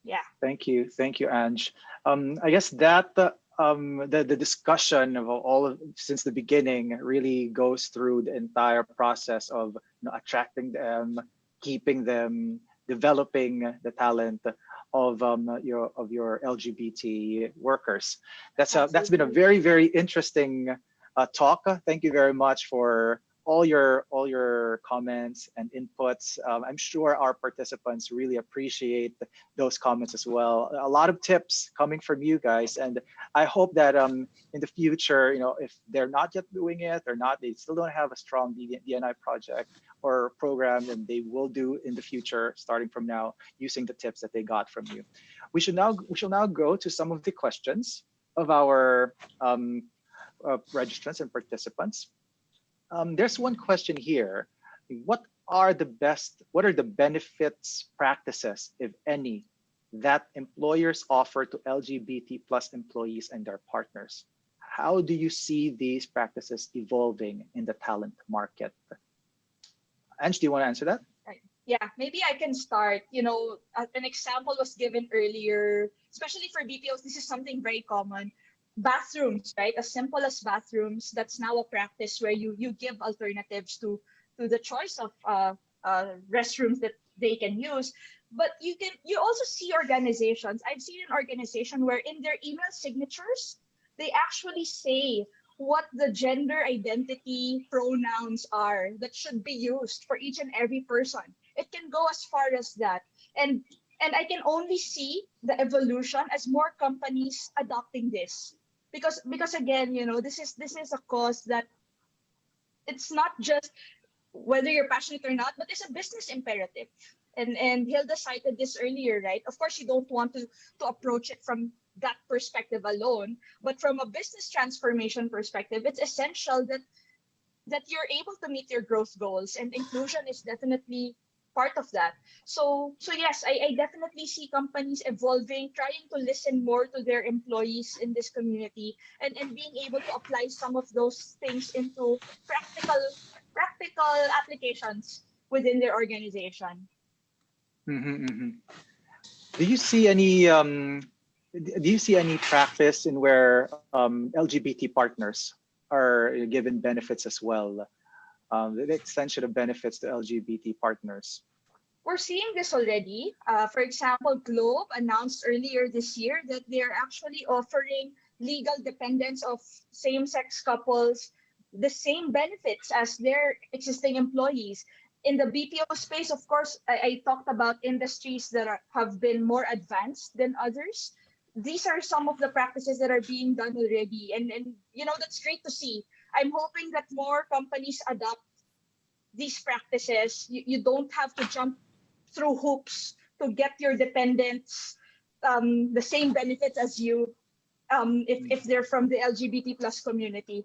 Yeah. Thank you, Ange. I guess that the discussion of since the beginning really goes through the entire process of attracting them, keeping them, developing the talent of your LGBT workers. That's been a very, very interesting talk. Thank you very much for all your comments and inputs. I'm sure our participants really appreciate those comments as well. A lot of tips coming from you guys, and I hope that in the future, if they're not yet doing it or not, they still don't have a strong D&I project or program, and they will do in the future, starting from now, using the tips that they got from you. We shall now go to some of the questions of our registrants and participants. There's one question here. What are the benefits practices, if any, that employers offer to LGBT plus employees and their partners? How do you see these practices evolving in the talent market? Ange, do you want to answer that? Yeah, maybe I can start. An example was given earlier, especially for BPOs, this is something very common. Bathrooms, right? As simple as bathrooms, that's now a practice where you give alternatives to the choice of restrooms that they can use. But you also see organizations. I've seen an organization where in their email signatures, they actually say what the gender identity pronouns are that should be used for each and every person. It can go as far as that. And I can only see the evolution as more companies adopting this. Because again, this is a cause that it's not just whether you're passionate or not, but it's a business imperative. And Hilda cited this earlier, right? Of course, you don't want to approach it from that perspective alone, but from a business transformation perspective, it's essential that you're able to meet your growth goals, and inclusion is definitely part of that. So yes, I definitely see companies evolving, trying to listen more to their employees in this community and being able to apply some of those things into practical applications within their organization. Do you see any practice in where LGBT partners are given benefits as well? the extension of benefits to LGBT partners? We're seeing this already. For example, Globe announced earlier this year that they're actually offering legal dependents of same-sex couples the same benefits as their existing employees. In the BPO space, of course, I talked about industries that have been more advanced than others. These are some of the practices that are being done already. And that's great to see. I'm hoping that more companies adopt these practices. You don't have to jump through hoops to get your dependents the same benefits as you if they're from the LGBT plus community.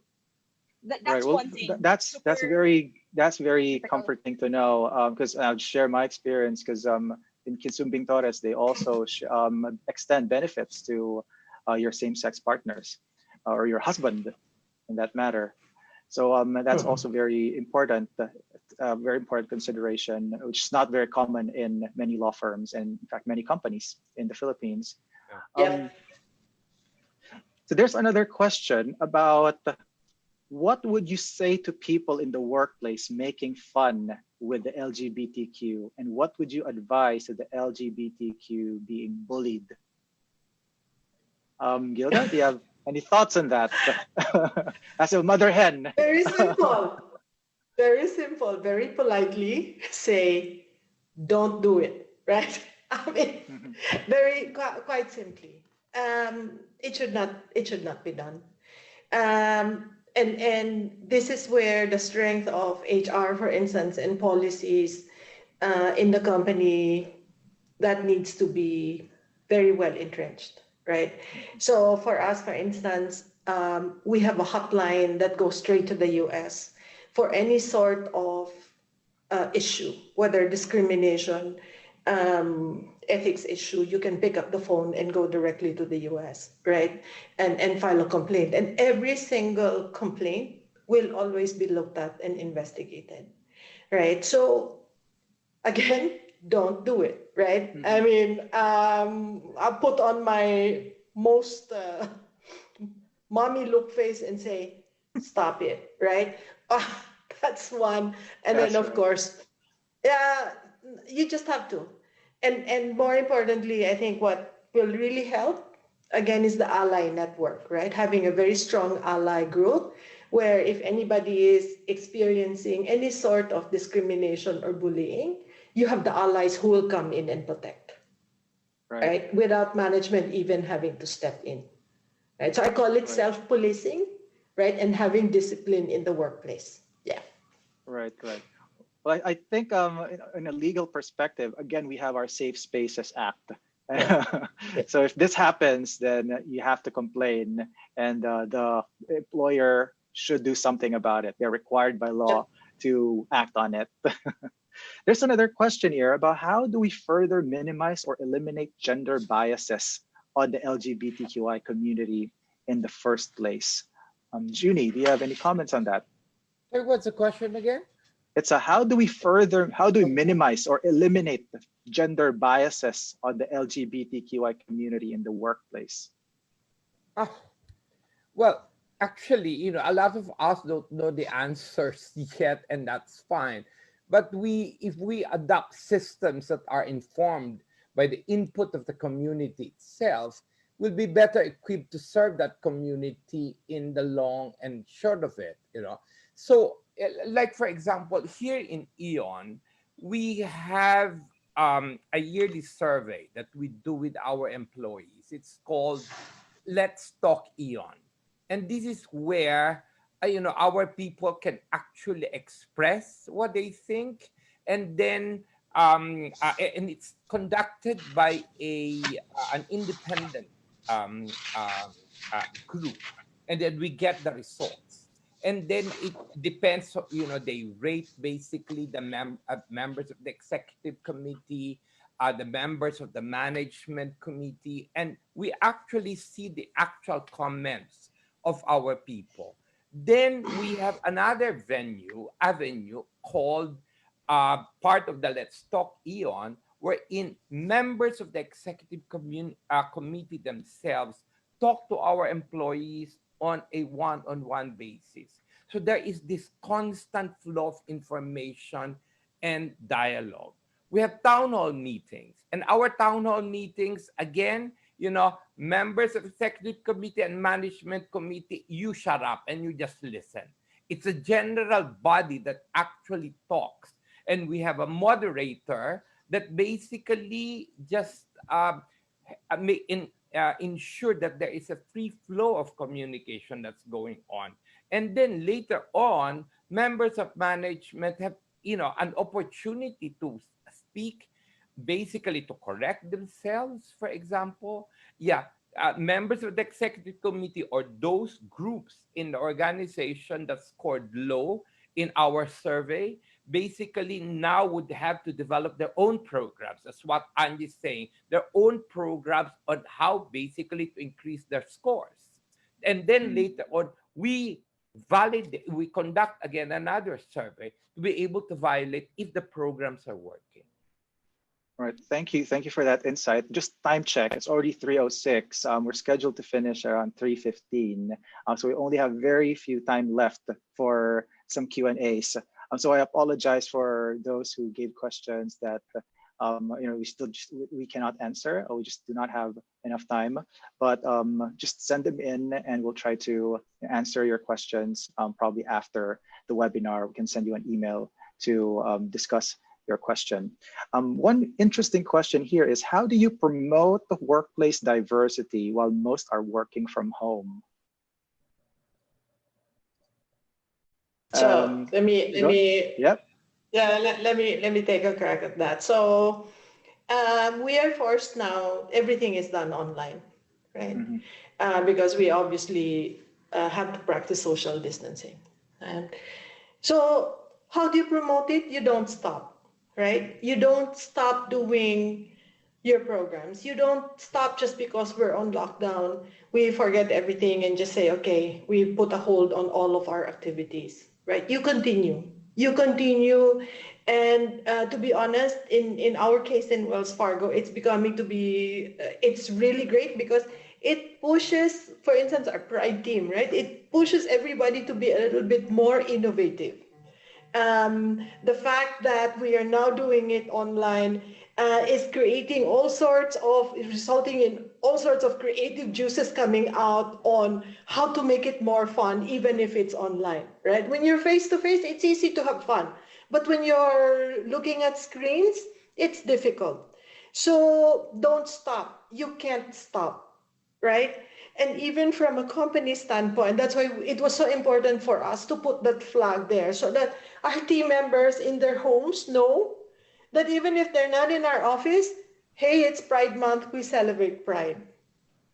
That's Right. Well, one thing. that's very Typical. comforting to know, because I'll share my experience, because in Kisumbing Torres, they also extend benefits to your same-sex partners or your husband, in that matter. So that's also very important consideration, which is not very common in many law firms and, in fact, many companies in the Philippines. Yeah. So there's another question about, what would you say to people in the workplace making fun with the LGBTQ, and what would you advise to the LGBTQ being bullied? Gilda, do you have any thoughts on that? As a mother hen. Very simple. Very simple. Very politely say, don't do it, right? I mean, quite simply. It should not be done. And this is where the strength of HR, for instance, and policies in the company, that needs to be very well entrenched, right? So for us, for instance, we have a hotline that goes straight to the US for any sort of issue, whether discrimination, ethics issue. You can pick up the phone and go directly to the US, right? And file a complaint. And every single complaint will always be looked at and investigated, right? So again, don't do it, right? I mean, I'll put on my most mommy look face and say, stop it, right? That's one. And That's then, of right. course, yeah, you just have to. And more importantly, I think what will really help, again, is the ally network, right? Having a very strong ally group where if anybody is experiencing any sort of discrimination or bullying, you have the allies who will come in and protect, right? Without management even having to step in, right? So I call it self-policing, right? And having discipline in the workplace. Yeah. Right. Well, I think in a legal perspective, again, we have our Safe Spaces Act. So if this happens, then you have to complain, and the employer should do something about it. They're required by law to act on it. There's another question here about, how do we further minimize or eliminate gender biases on the LGBTQI community in the first place? Junie, do you have any comments on that? Hey, what's the question again? It's how do we minimize or eliminate the gender biases on the LGBTQI community in the workplace? Well, actually, a lot of us don't know the answers yet, and that's fine. But if we adopt systems that are informed by the input of the community itself, we'll be better equipped to serve that community in the long and short of it, So, like, for example, here in Eon, we have a yearly survey that we do with our employees. It's called Let's Talk Eon. And this is where, our people can actually express what they think. And then, and it's conducted by an independent group. And then we get the results. And then it depends, they rate basically the members of the executive committee, the members of the management committee, and we actually see the actual comments of our people. Then we have another avenue called part of the Let's Talk Eon, wherein members of the executive committee themselves talk to our employees on a one-on-one basis. So there is this constant flow of information and dialogue. We have town hall meetings, and our town hall meetings, again, members of executive committee and management committee, you shut up and you just listen. It's a general body that actually talks. And we have a moderator that basically just ensure that there is a free flow of communication that's going on. And then later on, members of management have, an opportunity to speak, basically to correct themselves, for example. Yeah, members of the executive committee or those groups in the organization that scored low in our survey basically now would have to develop their own programs. That's what Angie's saying, their own programs on how basically to increase their scores. And then later on, we conduct again another survey to be able to validate if the programs are working. All right, thank you for that insight. Just time check, it's already 3:06. We're scheduled to finish around 3:15, so we only have very few time left for some Q&As. So I apologize for those who gave questions that we cannot answer, or we just do not have enough time. But just send them in, and we'll try to answer your questions probably after the webinar. We can send you an email to discuss your question. One interesting question here is, how do you promote the workplace diversity while most are working from home? So let me Yep. Yeah, let me take a crack at that. So we are forced now, everything is done online, right? Because we obviously have to practice social distancing. And so how do you promote it? You don't stop, right? You don't stop doing your programs. You don't stop just because we're on lockdown. We forget everything and just say, okay, we put a hold on all of our activities, right? You continue. And to be honest, in our case in Wells Fargo, it's becoming to be, it's really great because it pushes, for instance, our Pride team, right? It pushes everybody to be a little bit more innovative. The fact that we are now doing it online is creating resulting in all sorts of creative juices coming out on how to make it more fun, even if it's online, right? When you're face to face, it's easy to have fun. But when you're looking at screens, it's difficult. So don't stop. You can't stop, right? And even from a company standpoint, that's why it was so important for us to put that flag there so that our team members in their homes know that even if they're not in our office, hey, it's Pride Month, we celebrate Pride.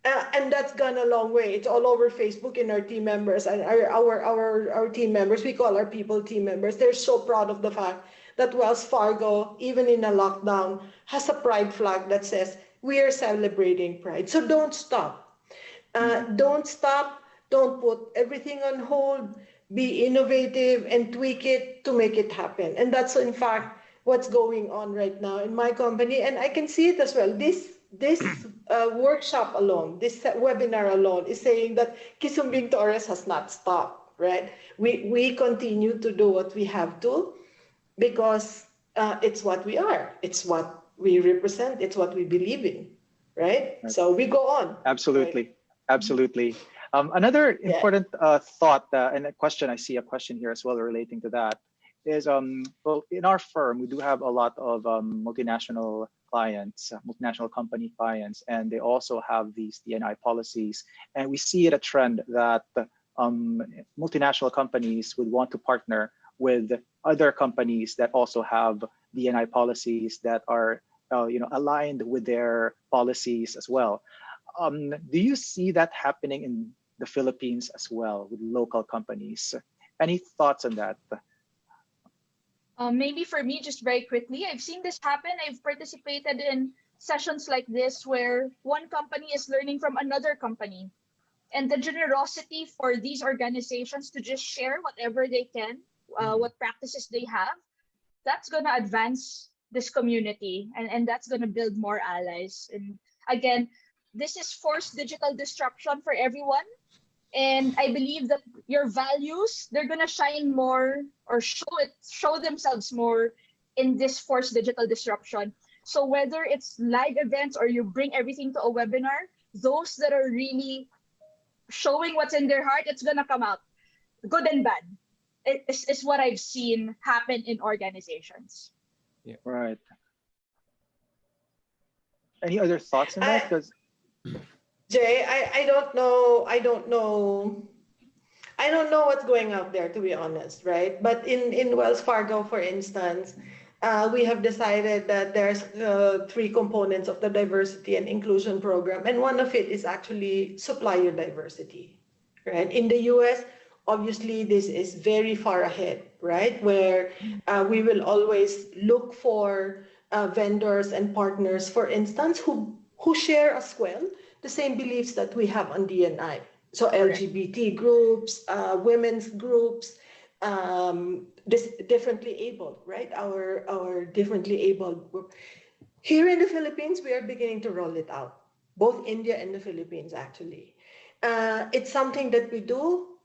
And that's gone a long way. It's all over Facebook in our team members and our team members. We call our people team members. They're so proud of the fact that Wells Fargo, even in a lockdown, has a Pride flag that says we are celebrating Pride. So don't stop. Don't stop. Don't put everything on hold. Be innovative and tweak it to make it happen. And that's in fact what's going on right now in my company. And I can see it as well. This workshop alone, this webinar alone is saying that Kisumbing Torres has not stopped, right? We continue to do what we have to because it's what we are. It's what we represent. It's what we believe in, right? So we go on. Absolutely. Right? Absolutely. Another important thought and a question, I see a question here as well relating to that is, well, in our firm, we do have a lot of multinational clients, multinational company clients, and they also have these D&I policies. And we see it a trend that multinational companies would want to partner with other companies that also have D&I policies that are aligned with their policies as well. Do you see that happening in the Philippines as well with local companies? Any thoughts on that? Maybe for me, just very quickly, I've seen this happen. I've participated in sessions like this where one company is learning from another company. And the generosity for these organizations to just share whatever they can, what practices they have, that's going to advance this community and that's going to build more allies. And again, this is forced digital disruption for everyone. And I believe that your values, they're gonna shine more or show themselves more in this forced digital disruption. So whether it's live events or you bring everything to a webinar, those that are really showing what's in their heart, it's gonna come out, good and bad. It's what I've seen happen in organizations. Yeah. Right. Any other thoughts on that? Because Jay, I don't know. I don't know what's going out there, to be honest, right? But in Wells Fargo, for instance, we have decided that there's three components of the diversity and inclusion program, and one of it is actually supplier diversity, right? In the US, obviously, this is very far ahead, right? Where we will always look for vendors and partners, for instance, who share as well the same beliefs that we have on D&I. So LGBT groups, women's groups, differently abled, right? Our differently abled group. Here in the Philippines, we are beginning to roll it out, both India and the Philippines, actually. It's something that we do,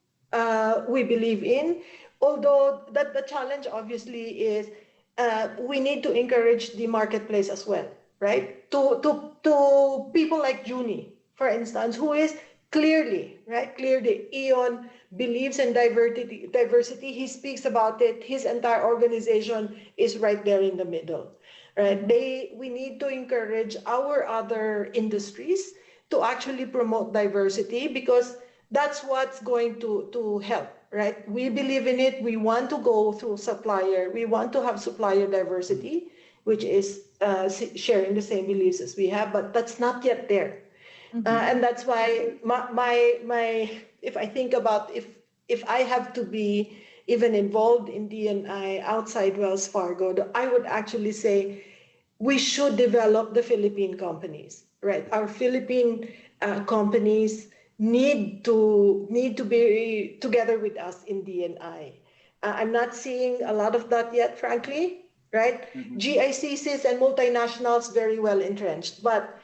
we believe in, although that the challenge obviously is we need to encourage the marketplace as well, right? To people like Junie, for instance, who is clearly, right? Clearly, Eon believes in diversity. He speaks about it. His entire organization is right there in the middle, right? We need to encourage our other industries to actually promote diversity, because that's what's going to help, right? We believe in it. We want to go through supplier. We want to have supplier diversity, which is sharing the same beliefs as we have, but that's not yet there. And that's why my if I think about if I have to be even involved in D&I outside Wells Fargo, I would actually say we should develop the Philippine companies, right? Our Philippine companies need to be together with us in D&I. I'm not seeing a lot of that yet, frankly, right? GICCs and multinationals very well entrenched, but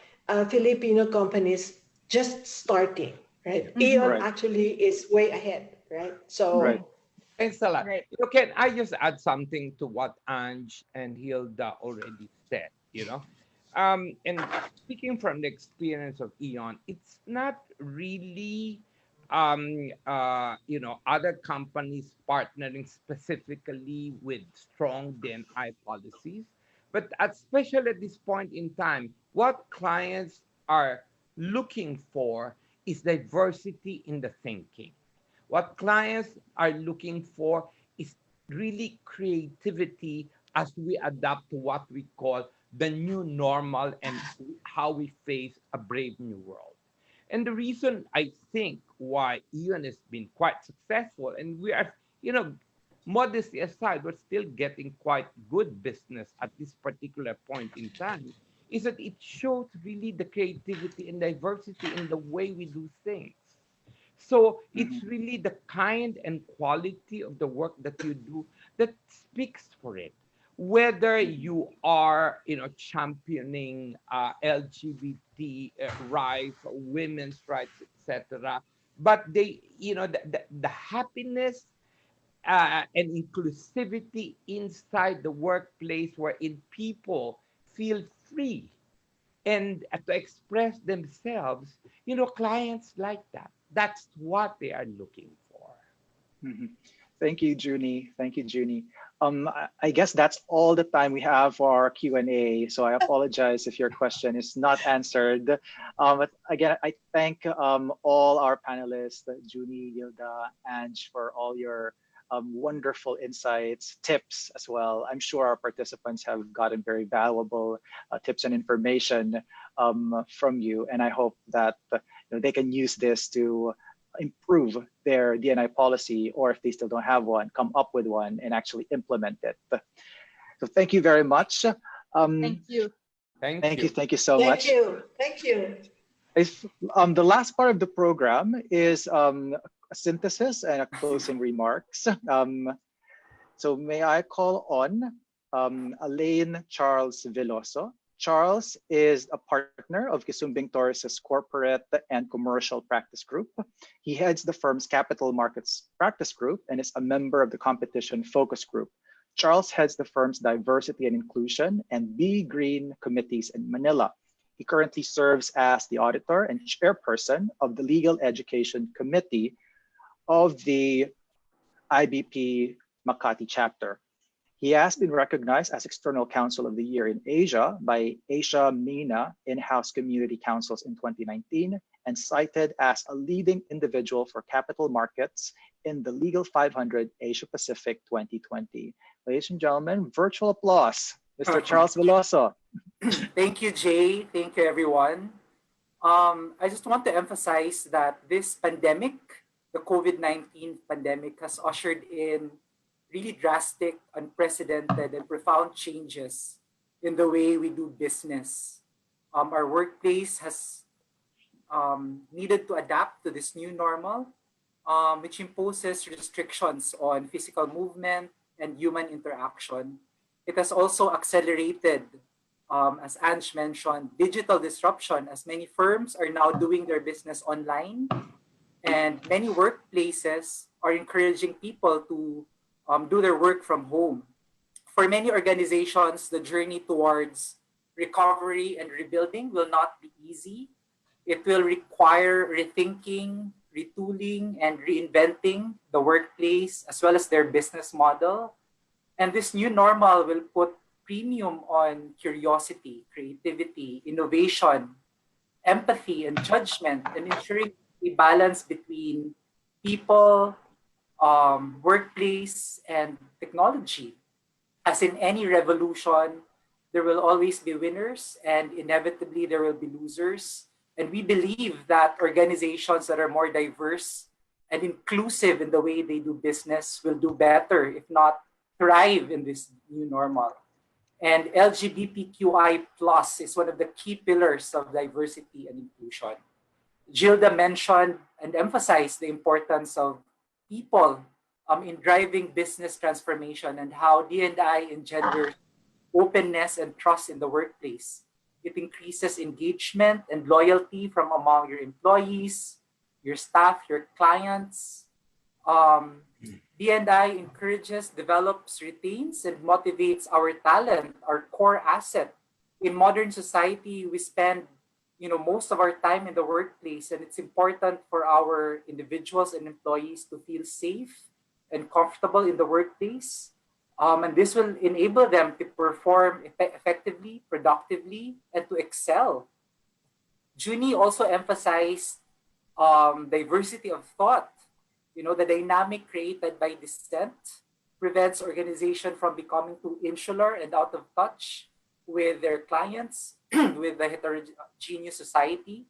Filipino companies just starting, right? Eon Right. actually is way ahead, right? So Right. Thanks a lot. Right. Can I just add something to what Ange and Hilda already said? And speaking from the experience of Eon, it's not really, other companies partnering specifically with strong D&I policies, but especially at this point in time, what clients are looking for is diversity in the thinking. What clients are looking for is really creativity as we adapt to what we call the new normal and how we face a brave new world. And the reason I think why Ian has been quite successful, and we are, modesty aside, we're still getting quite good business at this particular point in time, is that it shows really the creativity and diversity in the way we do things. So it's really the kind and quality of the work that you do that speaks for it. Whether you are, championing LGBT rights, women's rights, etc., but the happiness and inclusivity inside the workplace, wherein people feel free and to express themselves, clients like that. That's what they are looking for. Mhm. Thank you, Junie. Thank you, Junie. I guess that's all the time we have for our Q&A. So I apologize if your question is not answered. But again, I thank all our panelists, Junie, Hilda, Ange, for all your wonderful insights, tips as well. I'm sure our participants have gotten very valuable tips and information from you, and I hope that they can use this to improve their D&I policy, or if they still don't have one, come up with one and actually implement it. So thank you very much. Thank you. Thank you. Thank you so much. Thank you. The last part of the program is a synthesis and a closing remarks. So may I call on Elaine Charles Veloso Charles is a partner of Kisumbing Torres' corporate and commercial practice group. He heads the firm's capital markets practice group and is a member of the competition focus group. Charles heads the firm's diversity and inclusion and Be Green committees in Manila. He currently serves as the auditor and chairperson of the Legal Education Committee of the IBP Makati chapter. He has been recognized as External Counsel of the Year in Asia by Asia MENA In-House Community Councils in 2019 and cited as a leading individual for capital markets in the Legal 500 Asia Pacific 2020. Ladies and gentlemen, virtual applause, Mr. Charles Veloso. Thank you, Jay. Thank you, everyone. I just want to emphasize that this pandemic, the COVID-19 pandemic, has ushered in really drastic, unprecedented, and profound changes in the way we do business. Our workplace has needed to adapt to this new normal, which imposes restrictions on physical movement and human interaction. It has also accelerated, as Ange mentioned, digital disruption, as many firms are now doing their business online, and many workplaces are encouraging people to do their work from home. For many organizations, the journey towards recovery and rebuilding will not be easy. It will require rethinking, retooling, and reinventing the workplace as well as their business model. And this new normal will put premium on curiosity, creativity, innovation, empathy, and judgment, and ensuring a balance between people, workplace, and technology. As in any revolution, there will always be winners and inevitably there will be losers. And we believe that organizations that are more diverse and inclusive in the way they do business will do better, if not thrive in this new normal. And LGBTQI plus is one of the key pillars of diversity and inclusion. Gilda mentioned and emphasized the importance of people in driving business transformation and how D&I engenders openness and trust in the workplace. It increases engagement and loyalty from among your employees, your staff, your clients. D&I encourages, develops, retains, and motivates our talent, our core asset. In modern society, we spend most of our time in the workplace, and it's important for our individuals and employees to feel safe and comfortable in the workplace. And this will enable them to perform effectively, productively, and to excel. Junie also emphasized diversity of thought. The dynamic created by dissent prevents organization from becoming too insular and out of touch with their clients, with the heterogeneous society.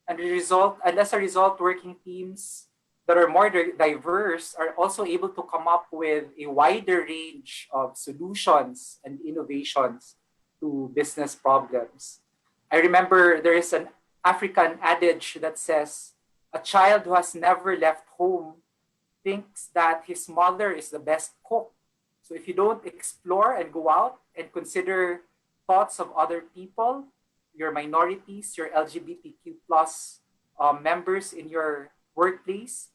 And as a result, working teams that are more diverse are also able to come up with a wider range of solutions and innovations to business problems. I remember there is an African adage that says, a child who has never left home thinks that his mother is the best cook. So if you don't explore and go out and consider thoughts of other people, your minorities, your LGBTQ plus members in your workplace,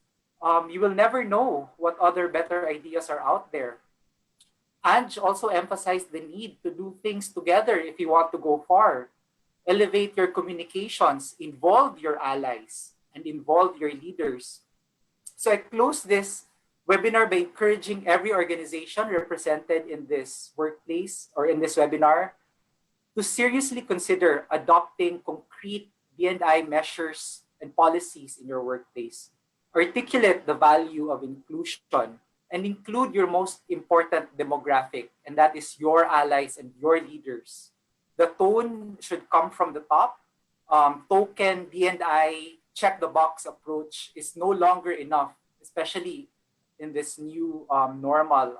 you will never know what other better ideas are out there. Ange also emphasized the need to do things together if you want to go far. Elevate your communications, involve your allies, and involve your leaders. So I close this webinar by encouraging every organization represented in this workplace or in this webinar to seriously consider adopting concrete D&I measures and policies in your workplace. Articulate the value of inclusion and include your most important demographic, and that is your allies and your leaders. The tone should come from the top. Token D&I check the box approach is no longer enough, especially in this new normal.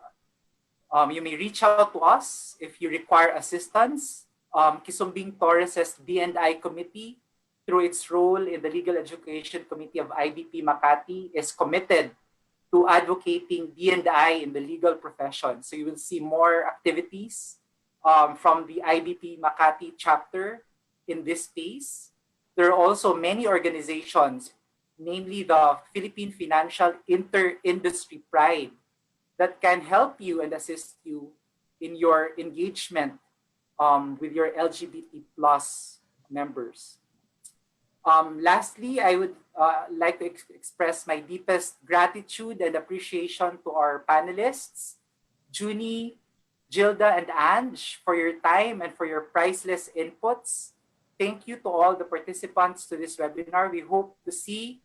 You may reach out to us if you require assistance. Kisumbing Torres' D&I committee, through its role in the Legal Education Committee of IBP Makati, is committed to advocating D&I in the legal profession. So you will see more activities from the IBP Makati chapter in this space. There are also many organizations, namely the Philippine Financial Inter-Industry Pride, that can help you and assist you in your engagement with your LGBT plus members. Lastly, I would like to express my deepest gratitude and appreciation to our panelists, Junie, Gilda, and Ange, for your time and for your priceless inputs. Thank you to all the participants to this webinar. We hope to see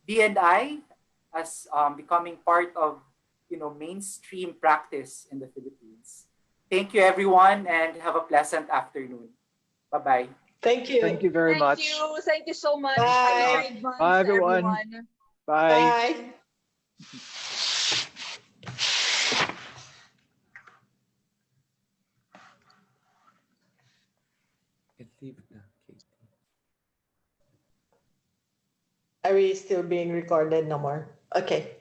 D&I as becoming part of mainstream practice in the Philippines. Thank you, everyone, and have a pleasant afternoon. Bye-bye. Thank you. Thank you very much. Thank you. Thank you so much. Bye. Happy Pride Month, Bye, everyone. everyone. Bye. Bye. Are we still being recorded? No more. Okay.